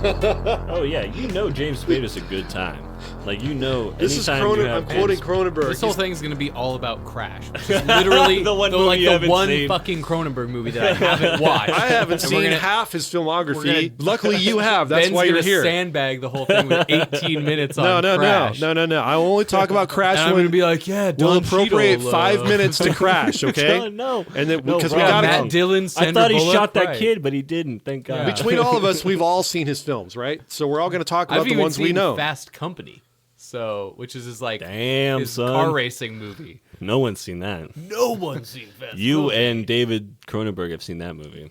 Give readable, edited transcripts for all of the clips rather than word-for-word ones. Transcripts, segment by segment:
Oh yeah, James Spader's a good time. Like this is I'm quoting Cronenberg. This whole thing's gonna be all about Crash, which is literally the one fucking Cronenberg movie that I haven't watched. I haven't seen half his filmography. Luckily, you have. That's Ben's why you're here. Sandbag the whole thing with 18 minutes on Crash. No. I will only talk about Crash and I'm when gonna be like, yeah, we'll Don appropriate Cheadle, 5 minutes to Crash, okay? No, and then because we got got Matt Dillon. I thought he Bullock, shot that right. kid, but he didn't. Thank God. Yeah. Between all of us, we've all seen his films, right? So we're all going to talk about the ones we know. Fast Company, which is his his son. car racing movie. No one's seen that. No one's seen Fast You Company. and David Cronenberg have seen that movie.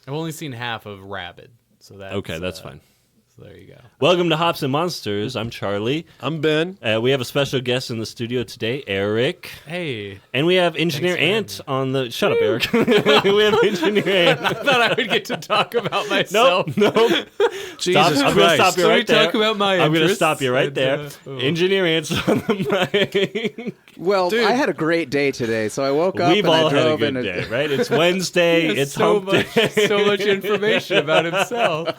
I've only seen half of Rabid, so that's Okay, that's fine. So there you go. Welcome to Hops and Monsters. I'm Charlie. I'm Ben. We have a special guest in the studio today, Eric. Hey. And we have Engineer Ant on the... Shut up, Eric. We have Engineer Ant. I thought I would get to talk about myself. Nope. Jesus I'm going to stop you Let right me there. talk about my I'm going to interests. stop you right there. Engineer Ant's on the mic. Well, Dude. I had a great day today, so I woke up We've and all I had a drove good and day, right? It's Wednesday. It's hump day. So much information about himself.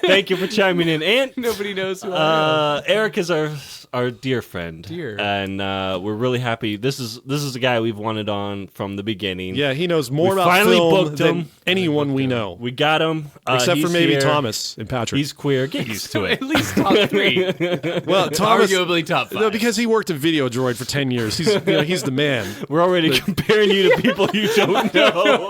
Thank you for chiming in, Ant. Nobody knows who I am. Eric is our dear friend, and we're really happy. This is a guy we've wanted on from the beginning. Yeah, he knows more We about finally film booked than him. anyone we know. We got him, Except for he's maybe here. Thomas and Patrick. He's queer. Get used to it. At least top 3. well, Thomas, Arguably top 5. no, because he worked at Video Droid for 10 years. He's he's the man. We're already comparing you to people you don't know.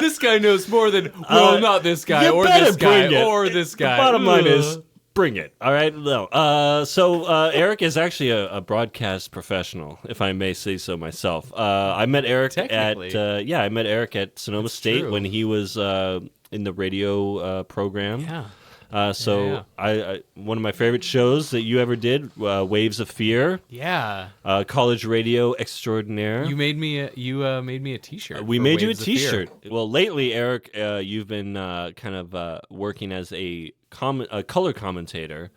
This guy knows more than, not this guy, you or better this guy, bring it. or this guy. The bottom line Ugh. is, bring it. All right? No. So Eric is actually a broadcast professional, if I may say so myself. I met Eric at Sonoma State true. when he was in the radio program. Yeah. I one of my favorite shows that you ever did, Waves of Fear. Yeah. College radio extraordinaire. You made me a T-shirt. We for made you a Waves of Fear. T-shirt. Well, lately, Eric, you've been kind of working as a color commentator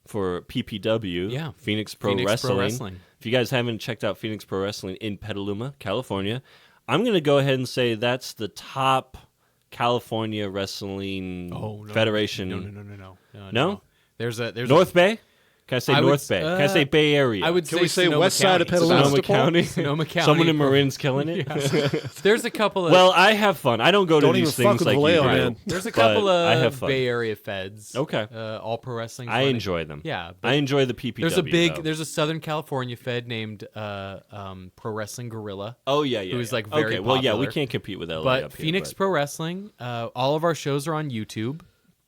for PPW, Phoenix Pro Wrestling. If you guys haven't checked out Phoenix Pro Wrestling in Petaluma, California, I'm going to go ahead and say that's the top California Wrestling Federation. No? There's North Bay? Can I say I would North Bay? Can I say Bay Area? I would Can we say Sonoma west side of County. Petaluma? Sonoma County? Sonoma County. Someone in Marin's killing it? There's a couple of Well, I have fun. I don't go to Don't these even things fuck with like you Vallejo, do. man. there's a but couple I have of fun. Bay Area feds. Okay. All pro wrestling. I funny. enjoy them. Yeah. but I enjoy the PPW. though. There's a Southern California fed named Pro Wrestling Gorilla. Oh yeah. who's, like, okay. very Well, yeah, we popular. can't compete with LA. But up here, Phoenix Pro Wrestling, all of our shows are on YouTube,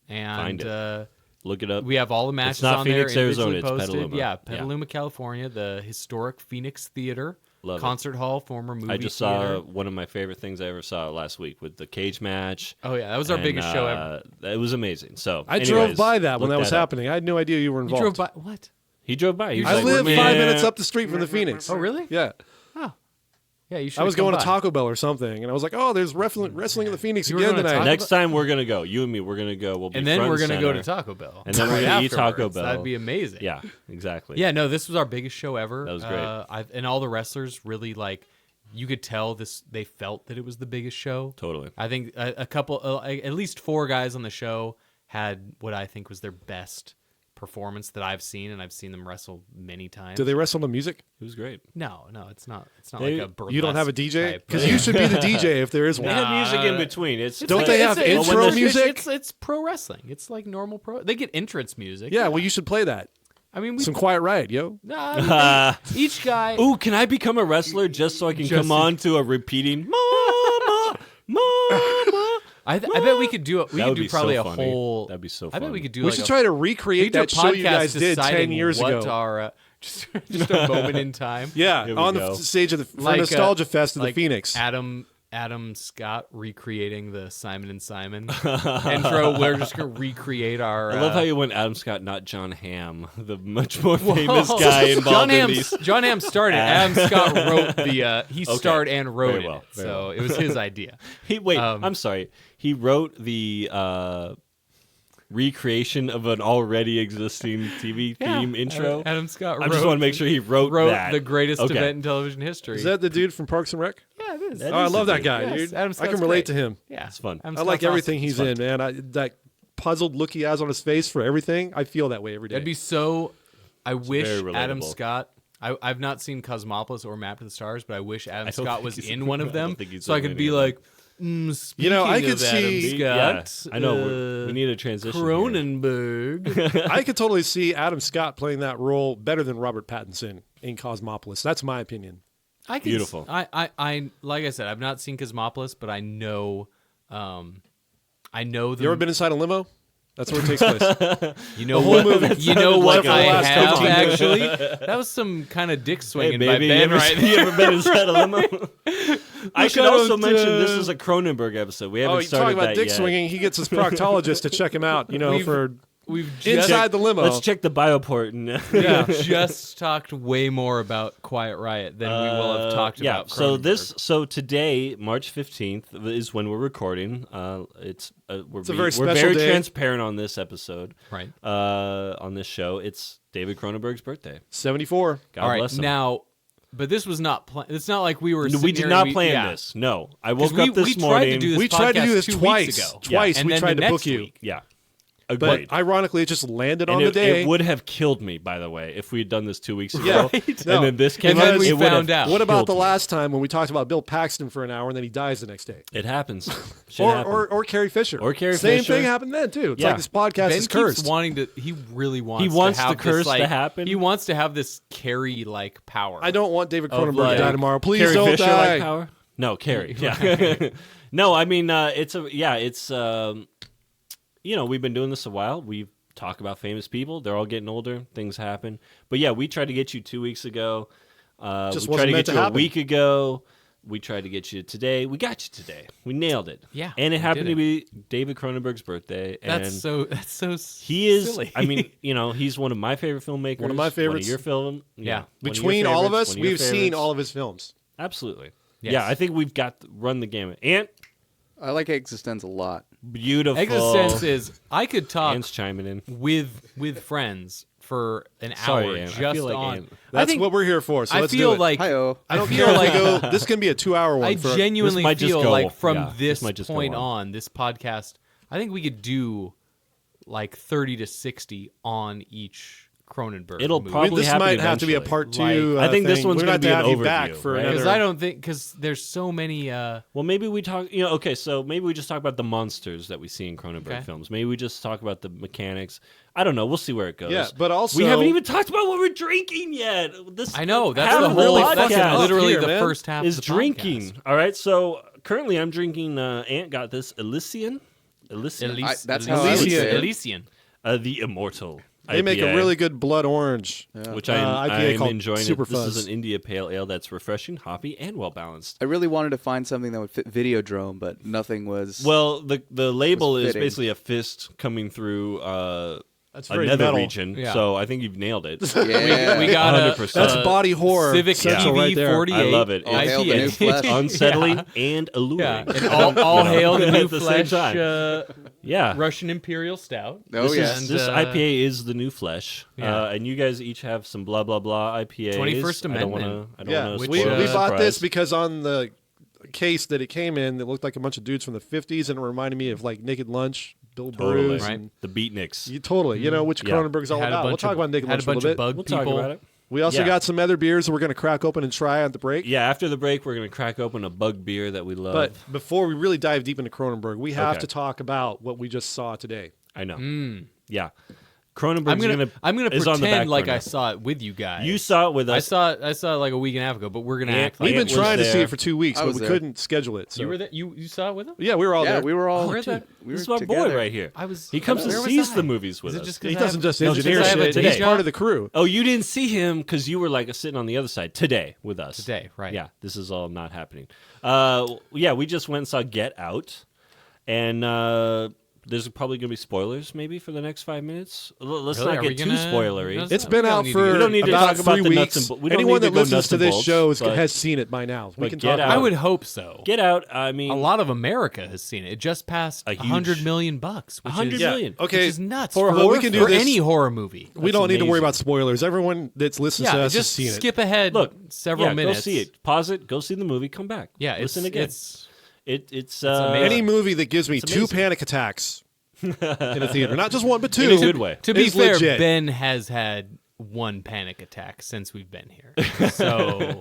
and Find it. Look it up. we have all the matches It's not on Phoenix, there. Arizona, individually it's posted. Petaluma. Yeah, Petaluma, California, the historic Phoenix Theater, Love it. concert hall, former movie I just theater. saw one of my favorite things I ever saw last week with the cage match. Oh yeah, that was our and, biggest show ever. It was amazing. So I anyways, drove by that when look that was up. happening. I had no idea you were You involved. drove by what? He drove by. He was I like, live 5 "Yeah." minutes up the street from the Phoenix. Oh really? Yeah. Yeah, you should. I was going to Taco Bell or something, and I was like, "Oh, there's wrestling in the Phoenix You were again going to tonight." Taco Next time we're gonna go. You and me, we're gonna go. We'll be And then front we're gonna go to center. Taco Bell. And then we're right gonna eat Taco afterwards. Bell. That'd be amazing. Yeah, exactly. Yeah, no, this was our biggest show ever. That was great. And all the wrestlers really you could tell they felt that it was the biggest show. Totally. I think a couple, at least 4 guys on the show had what I think was their best performance that I've seen, and I've seen them wrestle many times. Do they wrestle the music? It was great. No, it's not. It's not They- like a burlesque You don't have a DJ? type. Because you should be the DJ if there is They one. have music in between. It's Don't like- they have intro music? It's pro wrestling. It's like normal pro. They get entrance music. Yeah, well, you should play that. I mean, Some Quiet Riot, yo. each guy. Ooh, can I become a wrestler just so I can come on to a repeating mama, mama? I bet we could do it. We That could would do be probably so a funny. whole. That'd be so I bet funny. we could do. We like should a, try to we recreate could that do a show you podcast guys did 10 deciding years what ago. Our, just a moment in time. Yeah, Here we on go. the stage of the for Like, Nostalgia Fest of like the Phoenix. Adam Scott recreating the Simon and Simon intro. We're just gonna recreate our. I love how you went Adam Scott, not John Hamm, the much more famous guy involved John in Hamm. these. John Hamm started. Adam Scott wrote the. He starred and wrote Very it, well, very so well. it was his idea. I'm sorry. He wrote the recreation of an already existing TV theme intro. Adam Scott. I just want to make sure he wrote that. the greatest Okay. event in television history. Is that the dude from Parks and Rec? Yeah, is. I love that guy, Yes, dude. Adam I Scott's can relate great. to him. Yeah, It's fun. Adam I like Scott's everything awesome. he's in, man. That puzzled look he has on his face for everything, I feel that way every day. That'd be so. I wish very Adam relatable. Scott. I've not seen Cosmopolis or Map to the Stars, but I wish Adam don't Scott think was he's in in one of I don't them, think he's so I in could any be of like, You know, I speaking could of Adam see- Yeah, Scott, I know. We need a transition. here. Cronenberg. I could totally see Adam Scott playing that role better than Robert Pattinson in Cosmopolis. That's my opinion. I could, Beautiful. I like I said, I've not seen Cosmopolis, but I know, I know the. You ever been inside a limo? That's where it takes place. You know whole what? movie. You know what Except for the I last have 15 minutes. actually. That was some kind of dick Hey, swinging by baby, you Ben ever, right you there. ever been inside a limo? I should I also don't, mention this is a Cronenberg episode. We haven't Oh, you started talking about that dick yet. swinging? He gets his proctologist to check him out. You know, We've- for We've just, inside the limo. Let's check the bioport. And Yeah. just talked way more about Quiet Riot than we will have talked yeah. about. So today, March 15th, is when we're recording. It's a we're very special very day. transparent on this episode. Right. On this show, it's David Cronenberg's birthday. 74. God All right, bless him. now, but this was not. It's not like we were. we sitting did here not and plan yeah. this. No, I 'Cause woke up this we morning. tried to do this We tried to do podcast this 2 twice. weeks ago. Twice And we then tried the to book next you. week. Yeah, But agreed. ironically, it just landed and on the day. it would have killed me, by the way, if we had done this 2 weeks ago. Yeah. And No. then this came And then out. we it would have found out. What about killed the me. last time when we talked about Bill Paxton for an hour and then he dies the next day? It happens. Shit happens. Or Carrie Fisher. Or Carrie Same Fisher. thing happened then too. It's Yeah. like this podcast Ben is keeps cursed. wanting to. He really wants. He wants to have the curse this, like, to happen? He wants to have this Carrie like power. I don't want David Of, Cronenberg like, to die tomorrow. Please Carrie don't Fisher die. like power? No, Carrie. Yeah. No, I mean it's we've been doing this a while. We've talked about famous people. They're all getting older. Things happen. But yeah, we tried to get you 2 weeks ago. Just we tried wasn't to meant get to you a happen. week ago. We tried to get you today. We got you today. We nailed it. Yeah, And it we happened did to be David Cronenberg's birthday. That's and so. he is. silly. I mean, he's one of my favorite filmmakers. One of my favorites. One of your film. Yeah. one of your Between all of favorites, us, one of your we've seen favorites. all of his films. Absolutely. Yes. Yeah, I think we've got run the gamut. Ant, I like Existence a lot. beautiful. Existence is. I could talk Ant's chiming in. with friends for an Sorry, hour Ant. I just feel like on. Ant. I That's think what we're here for. So I let's feel do it. like Hi-oh. I don't feel care if like we go. This can be a 2-hour one. I for genuinely This might just feel go- like from yeah, this this might just go point on. on, this podcast, I think we could do like 30 to 60 on each Cronenberg. It'll movie. probably this happen might have to be a eventually. part two. Like, I think this thing. one's We're gonna gonna be have an to have you back overview, for right? another. because I don't think because there's so many. Well, maybe we talk. Okay, so maybe we just talk about the monsters that we see in Cronenberg Okay. films. Maybe we just talk about the mechanics. I don't know. We'll see where it goes. Yeah, but also we haven't even talked about what we're drinking yet. This I know that's half the of whole. That's podcast literally here, the man, first half is of the drinking. podcast. All right, so currently I'm drinking. Ant got this Elysian, that's how I would say it. Elysian. The Immortal. They make a IPA, really good blood orange. which I'm IPA called enjoying. Super This is Fuzz. an India Pale Ale that's refreshing, hoppy, and well balanced. I really wanted to find something that would fit Videodrome, but nothing was. Well, the label Was is fitting. basically a fist coming through That's a very nether metal. region. Yeah. So I think you've nailed it. yeah. We got a 100%. That's body horror. Civic Central TV right there. 48. I love it. All hail the IPA. new flesh. Unsettling and alluring. Yeah, and all hail the At new the same flesh time. Yeah. Russian Imperial Stout. Oh, This, yeah. is, this And, IPA is the new flesh, Yeah. and you guys each have some blah blah blah IPAs. 21st I don't Amendment. want to. Yeah, Which, we uh, bought this because on the case that it came in, it looked like a bunch of dudes from the 50s, and it reminded me of like Naked Lunch, Bill Totally Burr's. Right. And the Beatniks. totally, you know, which Yeah. Cronenberg's all Had a about. We'll bunch talk of- about Naked had Lunch a bunch little of bit. bug We'll people. talk about it. We also Yeah. got some other beers that we're going to crack open and try at the break. Yeah, after the break, we're gonna crack open a bug beer that we love. But before we really dive deep into Cronenberg, we have Okay. to talk about what we just saw today. I know. Yeah, Cronenberg's I'm gonna is on the back pretend like burner. I saw it with you guys. You saw it with I us. saw it like a week and a half ago, but we're gonna Yeah, act like We've Ant been was trying to see there. it for 2 weeks, I but was we there. couldn't schedule it. So. you were there. You saw it with him? Yeah, we were all Yeah, there. we were all. Where's that? We This is were my together. boy right here. I was. He comes and where was sees I? the movies with Is it us. just 'cause He I doesn't have- just No, just engineer 'cause I have a shit. day He's job. part of the crew. Oh, you didn't see him because you were like sitting on the other side today with us. Today, right? Yeah, this is all not happening. Yeah, we just went and saw Get Out, and there's probably going to be spoilers maybe for the next 5 minutes. Let's Really? not Are we get too gonna- spoilery. It's been out for We don't need to about talk about 3 the nuts weeks. and bolts. We don't Anyone need to that go listens nuts to and this bolts, show but has seen it by now. We but can Get talk Out- about I it. would hope so. Get Out. I mean, A lot of America has seen it. It just passed A huge- $100 million, which 100 is million. Okay. which is nuts For a for, horror we can do for this- any horror movie. We don't need to worry amazing. about spoilers. Everyone that's listened to Yeah, us has just seen skip it. ahead Look, several minutes. Go see it. Pause it. Go see the movie. Come back. Yeah, listen it's, again. It's It's amazing. Any movie that gives me It's 2 amazing. panic attacks in a theater, not just 1 but 2, In a good way. To be is fair, legit. Ben has had 1 panic attack since we've been here. So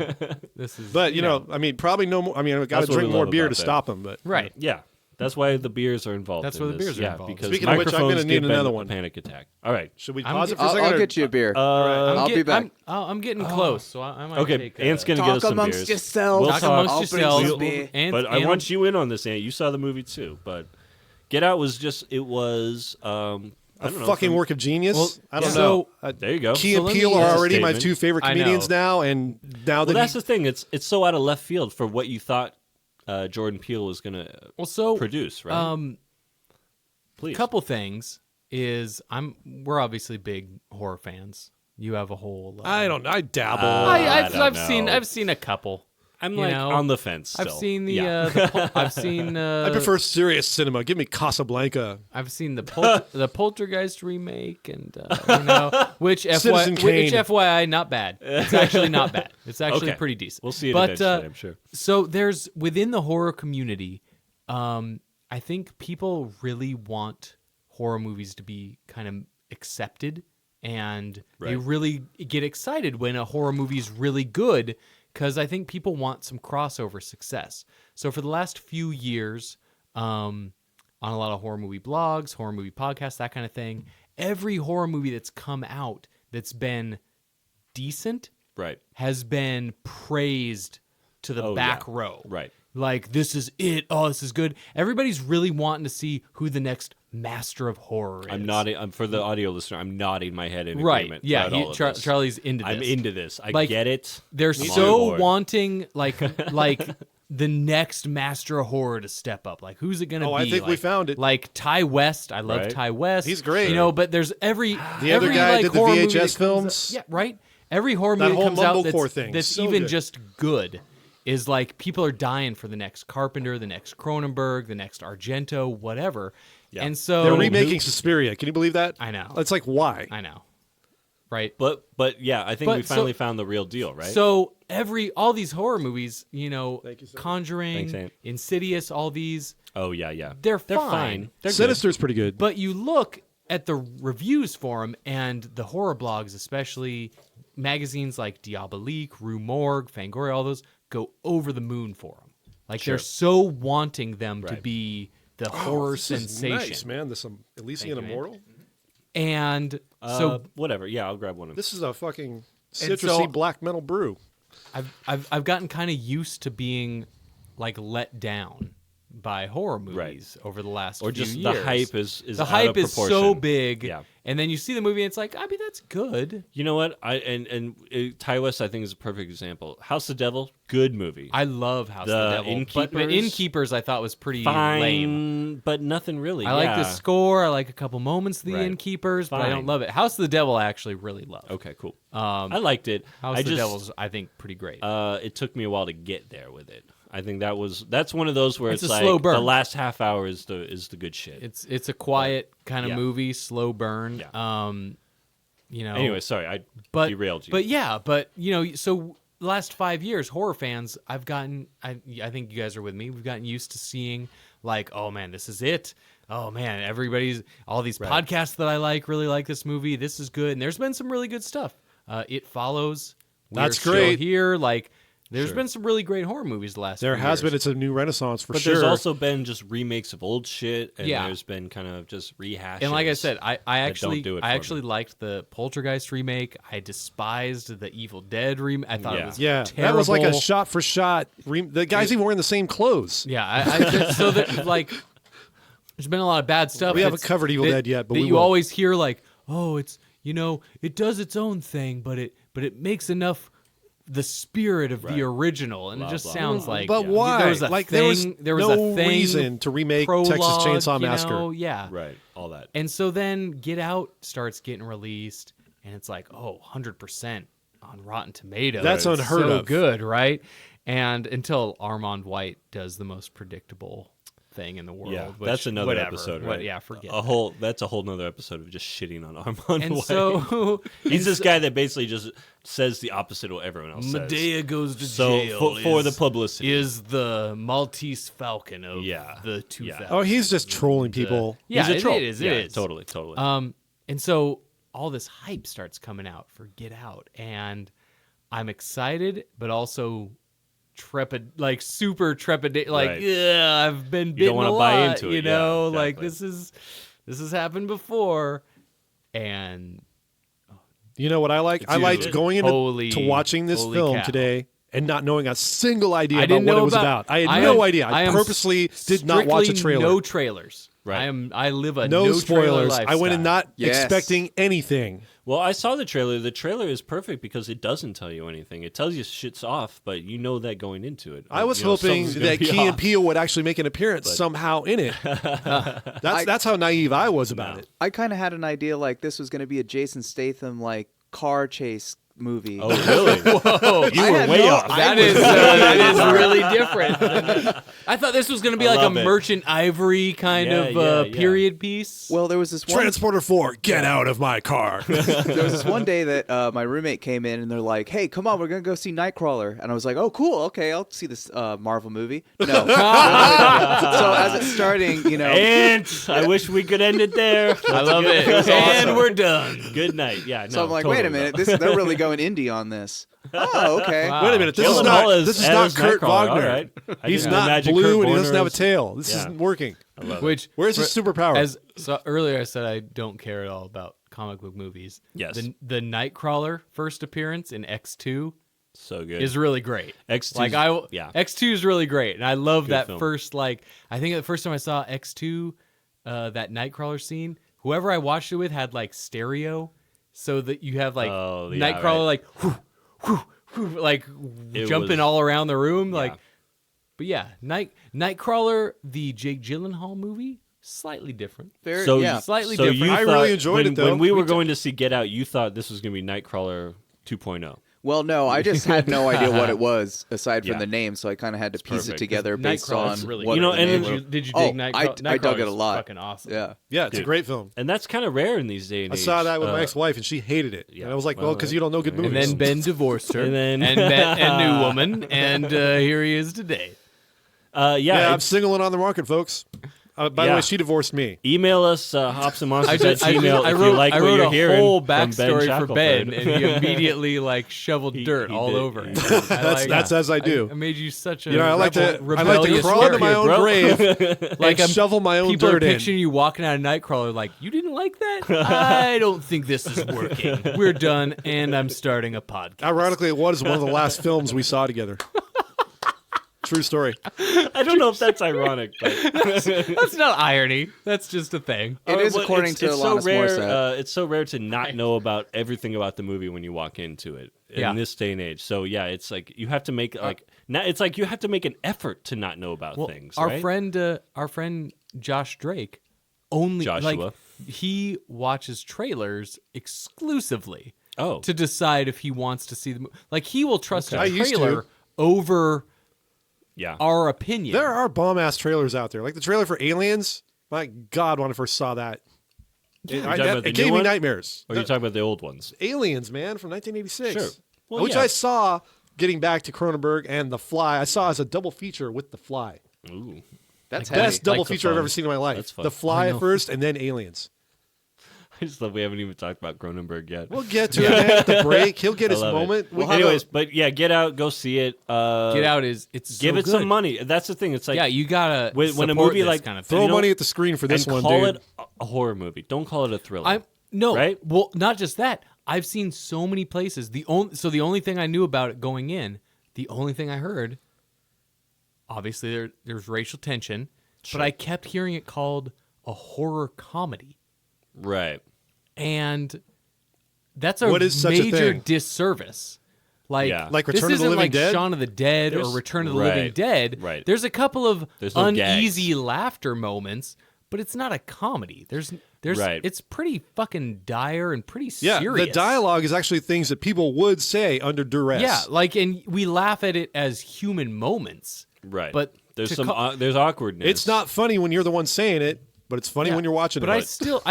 this is. But you know, I mean, probably no more. I mean, I've got to That's what drink we more love beer about to that. stop them. But right. Yeah. That's why the beers are involved. That's in why the this. beers are yeah, involved. Because Speaking of which, I'm microphones gonna need give Ben another a one. panic attack. All right. should we I'm pause it for a I'll, second? I'll or- get you a beer. I'm I'll be back. I'm getting close, so I might Okay, take Ant's gonna get us Talk some amongst beers. yourselves. We'll Talk talk. amongst I'll bring yourselves. some beer. And, But I and- want you in on this, Ant. You saw the movie too. But Get Out was just. It was. I a don't know, fucking some- work of genius. Well, I don't so- know. There you go. Key So and let Peele me- are That's a already my statement. 2 favorite I know. comedians now, and now Well, that that's the thing. It's so out of left field for what you thought Jordan Peele was going to produce, right? Please. Couple things is we're obviously big horror fans. You have a whole. I don't know. I dabble. I've don't know. seen a couple. I'm you like know, on the fence. Still. I've seen the. Yeah. I've seen. I prefer serious cinema. Give me Casablanca. I've seen the Poltergeist remake, and which Citizen Kane. FYI not bad. It's actually not bad. It's actually Okay. pretty decent. We'll see it but, eventually, I'm sure. So there's within the horror community, I think people really want horror movies to be kind of accepted, and they Right. really get excited when a horror movie is really good, because I think people want some crossover success. So for the last few years, on a lot of horror movie blogs, horror movie podcasts, that kind of thing, every horror movie that's come out that's been decent Right. has been praised to the back yeah. row. Right. Like, this is it. Oh, this is good. Everybody's really wanting to see who the next master of horror is. I'm nodding. For the audio listener, I'm nodding my head in Right. agreement. Yeah. throughout all of this. Charlie's into this. I'm into this. I Like, get it. They're I'm on so board. wanting, like the next master of horror to step up. Like, who's it going to be? I think we Like- found it. Like Ty West. I love Right. Ty West. He's great. You know, but there's every The other every, guy like, did the horror movie VHS that comes films. out- yeah, right. Every horror That movie that whole comes out mumblecore thing. that's So even good. just good is like people are dying for the next Carpenter, the next Cronenberg, the next Argento, whatever. Yeah. And so They're remaking Suspiria. Can you believe that? I know. It's like, why? I know. Right. But yeah, I think But we so- finally found the real deal, right? So all these horror movies, Thank you, sir. Conjuring, Thanks, Ant. Insidious, all these, oh yeah. they're They're fine. fine. They're Sinister's pretty good. But you look at the reviews for them and the horror blogs, especially magazines like Diabolique, Rue Morgue, Fangoria, all those go over the moon for them. Like Sure. they're so wanting them to Right. be the horror This is sensation. nice, man. This Elysian Thank you, Immortal. And so whatever. Yeah, I'll grab one of them. This is a fucking And citrusy so- black metal brew. I've gotten kind of used to being like let down by horror movies over the last Or few just years. the hype is the out hype of is so proportion. big, Yeah. and then you see the movie and it's like, I mean, that's good. You know what? Ty West, I think, is a perfect example. House of the Devil, good movie. I love House of The the Devil, but Innkeepers, Innkeepers I thought was pretty Fine, lame. but nothing really. I like yeah. the score. I like a couple moments of the Right. Innkeepers, but I don't Fine. love it. House of the Devil I actually really love. Okay, cool. I liked it. House I of the just, Devil's I think pretty great. It took me a while to get there with it. I think that's one of those where It's it's, a like slow burn. the last half hour is the good shit. It's a quiet kind of yeah. movie, slow burn. Yeah. Anyway, sorry, I but derailed you. But so the last 5 years, horror fans, I think you guys are with me. We've gotten used to seeing like, oh man, this is it. Oh man, all these Right. podcasts that I really like this movie. This is good, and there's been some really good stuff. It Follows. That's Still great. Here, like, there's Sure. been some really great horror movies the last. There few has years. been. It's a new renaissance for but sure. there's also been just remakes of old shit, and Yeah. there's been kind of just rehashes. And like I said, I actually do it I for actually liked the Poltergeist remake. I despised the Evil Dead remake. I thought it Yeah. was yeah, terrible. that was like a shot for shot. The guy's even wearing the same clothes. Yeah, so that like, there's been a lot of bad stuff. We haven't that's- covered Evil that- Dead yet, but that we you will. always hear like, oh, it's it does its own thing, but it makes enough the spirit of the original, and Blah, it just blah, sounds blah. like. But why? There was a like thing, there was a no thing reason to remake Texas prologue, Chainsaw you Massacre. know? Yeah. Right. All that. And so then Get Out starts getting released, and it's like, 100% on Rotten Tomatoes. That's It's unheard so of. good, right? And until Armand White does the most predictable thing in the world. Yeah, which, that's another whatever. episode, right? Yeah, forget That's a whole nother episode of just shitting on Armand And White. so He's this guy that basically just says the opposite of what everyone else Medea says. Goes to So Jail for the publicity, is the Maltese Falcon of Yeah. the 2000s. Oh, he's just trolling people. Yeah, he's a troll. it is. Yeah, It is. totally. And so all this hype starts coming out for Get Out, and I'm excited, but also super trepidate. Like, Right. yeah, I've been bitten You don't want to buy into it, You know, yeah, like exactly. this has happened before, and You know what I like? I liked going into to watching this holy film cow. today and not knowing a single idea I about didn't what know it was about. I had no idea. I am purposely did not watch a strictly trailer. No trailers. Right. I live a No no trailer spoilers. I went in lifestyle. not Yes. expecting anything. Well, I saw the trailer. The trailer is perfect because it doesn't tell you anything. It tells you shit's off, but you know that going into it. I was You know, hoping something's gonna that be Key and off. Peele would actually make an appearance somehow in it. That's how naive I was about it. I kind of had an idea like this was going to be a Jason Statham like car chase movie. Oh, really? Whoa, You I were had way no- off. that is really different. I thought this was going to be I like a love it. Merchant Ivory kind Yeah, of yeah, yeah. period piece. Well, there was this one. Transporter 4, get out of my car. There was this one day that my roommate came in and they're like, "Hey, come on, we're gonna go see Nightcrawler," and I was like, "Oh, cool, okay, I'll see this Marvel movie." No, so as it's starting, And I wish we could end it there. I love it. And we're done. Good night. Yeah. No, so I'm like, totally "Wait a minute, they're really going indie on this." Oh, okay. Wow. Wait a minute, this is Gyllenhaal not as Kurt Nightcrawler. Wagner. All right. I He's didn't not imagine blue Kurt and he doesn't Warner have a is- tail. This Yeah. isn't working. I love it. Which Where's his superpower? So earlier I said I don't care at all about comic book movies. Yes. The Nightcrawler first appearance in X2 So good. is really great. X2 like yeah. X2 is really great, and I love Good that film. first I think the first time I saw X2, that Nightcrawler scene, whoever I watched it with had like stereo, so that you have like Oh, yeah, Nightcrawler right. like whoo, whoo, whoo, like It jumping was- all around the room, Yeah. like. But yeah, Nightcrawler, the Jake Gyllenhaal movie, slightly different. Very, So yeah. Slightly so different. you I thought really enjoyed when, it, though. When we were going to see Get Out, you thought this was going to be Nightcrawler 2.0. Well, no, I just had no idea what it was aside from Yeah. the name, so I kind of had to piece perfect. it together based Nightcrawler's on really what You know, the and name then was. did you Oh, dig Nightcrawler? I dug it a Nightcrawler's lot. Fucking awesome. Yeah. Yeah, it's a Dude. great film. And that's kind of rare in these days and I age. saw that with my ex-wife, and she hated it. yeah. And I was like, Well, well, because you don't know good And movies. then Ben divorced her, And then- and met a new woman, and here he is today. Yeah, yeah, I'm it's- single and on the market, folks. By the Yeah. way, she divorced me. email us, Hops and Monsters at I Gmail if you wrote, like I what wrote you're a hearing whole from Ben backstory for Shackelford. Ben, and he immediately shoveled dirt he all did. over. He it. did. That's as I do. I made you such a I like to rebellious crawl into my character. own bro. grave Like and shovel my own People are dirt in. picturing you walking out of Nightcrawler like, you didn't like that? I don't think this is working. We're done, and I'm starting a podcast. Ironically, it was one of the last films we saw together. True story. I don't know if that's ironic, but That's not irony. That's just a thing. It is well, according to it's Alanis so rare. Morissette. It's so rare to not know about everything about the movie when you walk into it Yeah. in this day and age. So yeah, it's like you have to make it's like you have to make an effort to not know about things. Our right? friend Josh Drake only Joshua. he watches trailers exclusively Oh. to decide if he wants to see the movie. Like he will trust I a used trailer to. over Yeah. our opinion. There are bomb-ass trailers out there. Like the trailer for Aliens. My God, when I first saw that. talking about the It gave new me one? nightmares. Or are you talking about the old ones? Aliens, man, from 1986. Sure. Well, which yeah. I saw, getting back to Cronenberg and The Fly, I saw as a double feature with The Fly. Ooh. That's Like heavy. Best double Like The feature I've Fly. ever seen in my life. That's fun. The Fly I at know. first, and then Aliens. I just love we haven't even talked about Cronenberg yet. We'll get to it man, at the break. He'll get I his love it. moment. Well, We'll have anyways, but yeah, Get Out, go see it. Get Out it's Give so it good. some money. That's the thing. It's like Yeah, you gotta when a support movie this like kind of throw thing. you know, money at the screen for this and one, call dude. it a horror movie. Don't call it a thriller. I'm no Right? Well, not just that. I've seen so many places. The only thing I knew about it going in, the only thing I heard, obviously there's racial tension, but I kept hearing it called a horror comedy, Right. and that's a What is such a major thing? disservice. Like, Like this Return of the isn't Living like Dead? Shaun of the Dead or Return of the Living Dead. Right. There's a couple of There's no uneasy gags. laughter moments, but it's not a comedy. There's Right. It's pretty fucking dire and pretty Yeah, serious. the dialogue is actually things that people would say under duress. Yeah, like, and we laugh at it as human moments. Right. But there's to there's awkwardness. It's not funny when you're the one saying it, but it's funny when you're watching but it. I still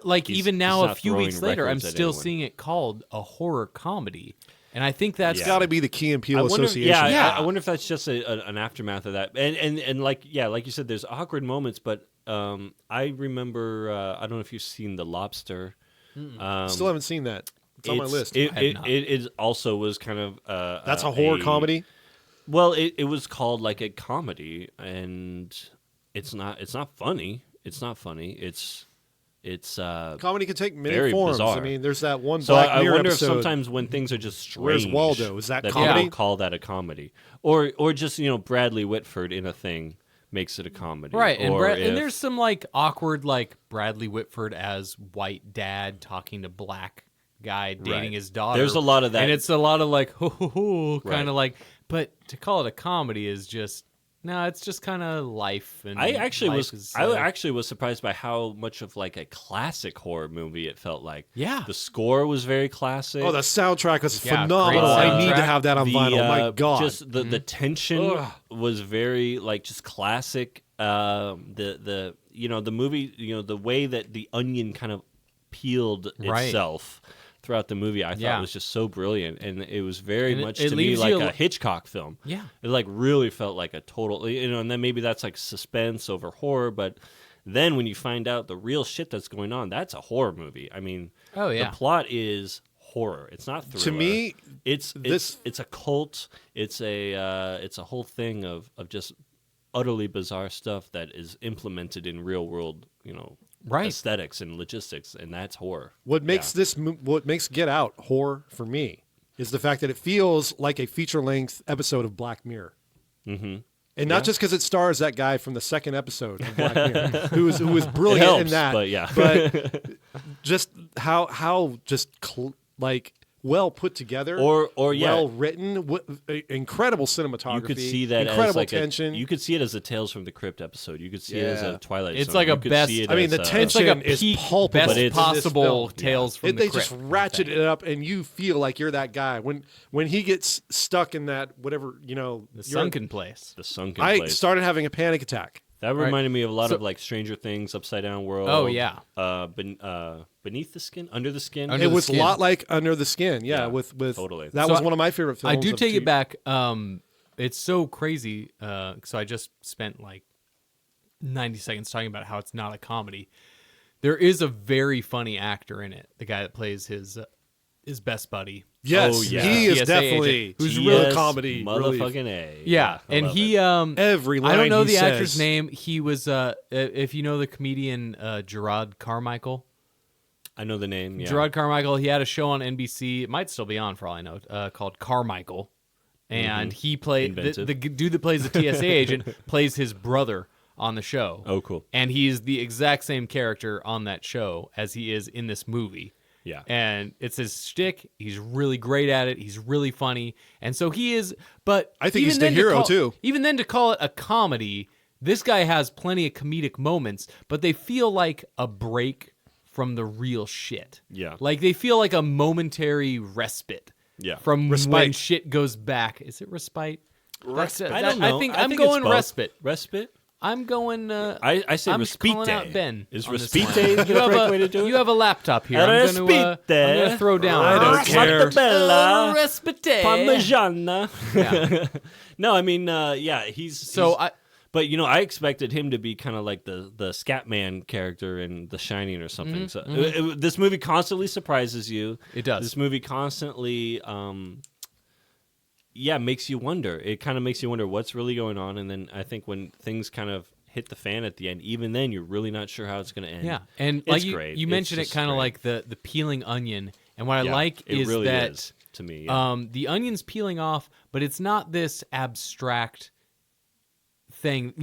like He's- even he's now a not few throwing weeks later, I'm records at still anyone. seeing it called a horror comedy, and I think that's It's got to be the Key and Peele I wonder, association. Yeah. I wonder if that's just an aftermath of that. And like you said, there's awkward moments. But I remember I don't know if you've seen The Lobster. Still haven't seen that. It's on my list. It also was kind of That's a horror comedy. Well, it was called like a comedy, and it's not funny. It's not funny. It's Comedy can take many very forms. bizarre. I mean, there's that one so Black I Mirror wonder episode. if sometimes when things are just strange, Where's Waldo? Is that people comedy? call that a comedy, or just Bradley Whitford in a thing makes it a comedy, right. And Or and if- there's some like awkward like Bradley Whitford as white dad talking to black guy dating Right. his daughter. There's a lot of that. and it's a lot of like ho ho ho kind Right. of like. But to call it a comedy is just no. It's just kind of life. And I actually life was is, I actually was surprised by how much of like a classic horror movie it felt like. Yeah. The score was very classic. Oh, the soundtrack was Yeah, phenomenal. great I need to soundtrack. have that on vinyl. My God. Just the tension Ugh. was very like just classic. The movie, the way that the onion kind of peeled Right. itself throughout the movie, I thought Yeah. was just so brilliant, and it was very And much it to me leaves like you a Hitchcock film. Yeah. It like really felt like a total, and then maybe that's like suspense over horror, but then when you find out the real shit that's going on, that's a horror movie. I mean, Oh, yeah. the plot is horror. It's not thriller. To me, it's a cult. It's a whole thing of just utterly bizarre stuff that is implemented in real world, Right. aesthetics and logistics, and that's horror. What makes what makes Get Out horror for me is the fact that it feels like a feature-length episode of Black Mirror. Mm-hmm. And not just because it stars that guy from the second episode of Black Mirror, who was brilliant It helps, in that. but yeah. but just how like well put together, Or well written, incredible cinematography. You could see that incredible as like tension. you could see it as a Tales from the Crypt episode. You could see it as a Twilight It's Zone. like You a could best- see it I mean, as the a- tension It's like a is peak palpable best But it's- possible in this Tales from the they Crypt. just ratchet it up, and you feel like you're that guy when he gets stuck in that whatever The sunken place. the sunken I place. started having a panic attack. That reminded me of a lot So- of like Stranger Things, Upside Down World. Oh, yeah. Beneath the Skin, Under the Skin. Under It the was Skin. a lot like Under the Skin, Yeah, with totally. that So was one of my favorite films. I do of take two- it back. It's so crazy. So I just spent like 90 seconds talking about how it's not a comedy. There is a very funny actor in it. The guy that plays his best buddy. Yes, Oh, yeah. he is TSA definitely agent who's real TS comedy. relief. motherfucking A. Yeah, I and love he it. Every line I don't know he the actor's says. name. He was if you know the comedian Gerard Carmichael. I know the name. Yeah. Gerard Carmichael, he had a show on NBC. It might still be on for all I know, called Carmichael. And he played the dude that plays the TSA agent plays his brother on the show. Oh, cool. And he's the exact same character on that show as he is in this movie. Yeah. And it's his shtick. He's really great at it. He's really funny. And so he is, but I think even he's the then to hero, call- too. Even then to call it a comedy, this guy has plenty of comedic moments, but they feel like a break from the real shit. Yeah. Like they feel like a momentary respite. Yeah. From when Respite. shit goes back. Is it respite? I don't know. I think I I'm think it's going both. respite. Respite. I'm going. I say I'm respite. calling out Ben. Is on this respite one. the You have correct a- way to do it? You have a laptop here. I'm going to throw down. I don't care. Mortadella, Respite. Parmigiana. Yeah. No, I mean, he's So he's- But I expected him to be kind of like the Scatman character in The Shining or something. So this movie constantly surprises you. It does. This movie constantly, makes you wonder. It kind of makes you wonder what's really going on, and then I think when things kind of hit the fan at the end, even then you're really not sure how it's going to end. Yeah, and It's like you, great. you It's mentioned it just kind of great. like the peeling onion. And what I Yeah, like it is really that is, to me. Yeah. the onion's peeling off, but it's not this abstract thing.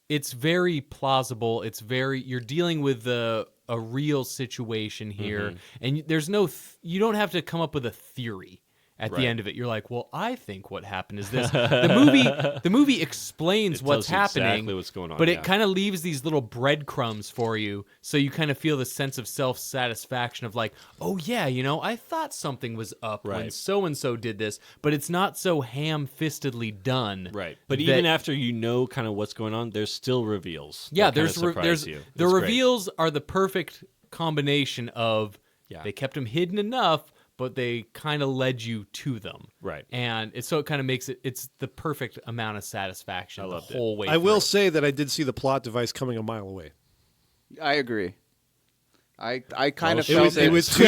It's very plausible. It's very you're dealing with a real situation here, and there's no you don't have to come up with a theory at the end of it. You're like, well, I think what happened is this. The movie explains what's happening, exactly what's going on, but it kind of leaves these little breadcrumbs for you, so you kind of feel the sense of self-satisfaction of like, oh yeah, I thought something was up when so-and-so did this, but it's not so ham-fistedly done. Right. But even after kind of what's going on, there's still reveals. Yeah, there's the reveals are the perfect combination of they kept them hidden enough, but they kind of led you to them. Right. And so it kind of makes it's the perfect amount of satisfaction the whole way I will say that I did see the plot device coming a mile away. I agree. I kind of felt it was too.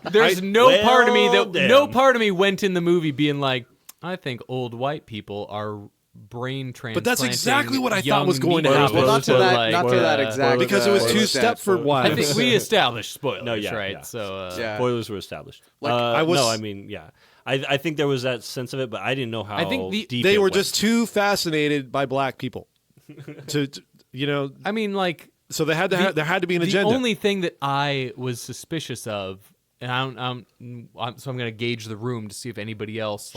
There's no part of me went in the movie being like, I think old white people are brain transplanting. But that's exactly what I thought was going to happen. Well, not to that exact. Because it was two Stepford Wives. I think we established spoilers, right? Yeah. So spoilers were established. I think there was that sense of it, but I didn't know how. I think they were just too fascinated by black people. I mean, like. So there had to be an agenda. The only thing that I was suspicious of, and I'm going to gauge the room to see if anybody else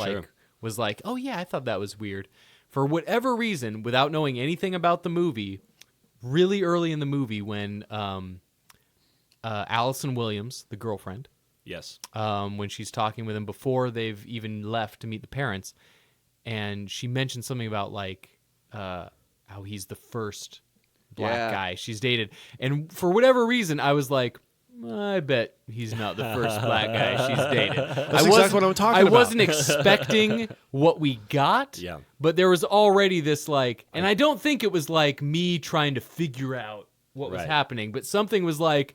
was like, oh yeah, I thought that was weird. For whatever reason, without knowing anything about the movie, really early in the movie when Allison Williams, the girlfriend, yes, when she's talking with him before they've even left to meet the parents, and she mentioned something about how he's the first black guy she's dated, and for whatever reason, I was like, I bet he's not the first black guy she's dated. That's exactly what I'm talking about. I wasn't expecting what we got, but there was already this and I don't think it was like me trying to figure out what was happening, but something was like,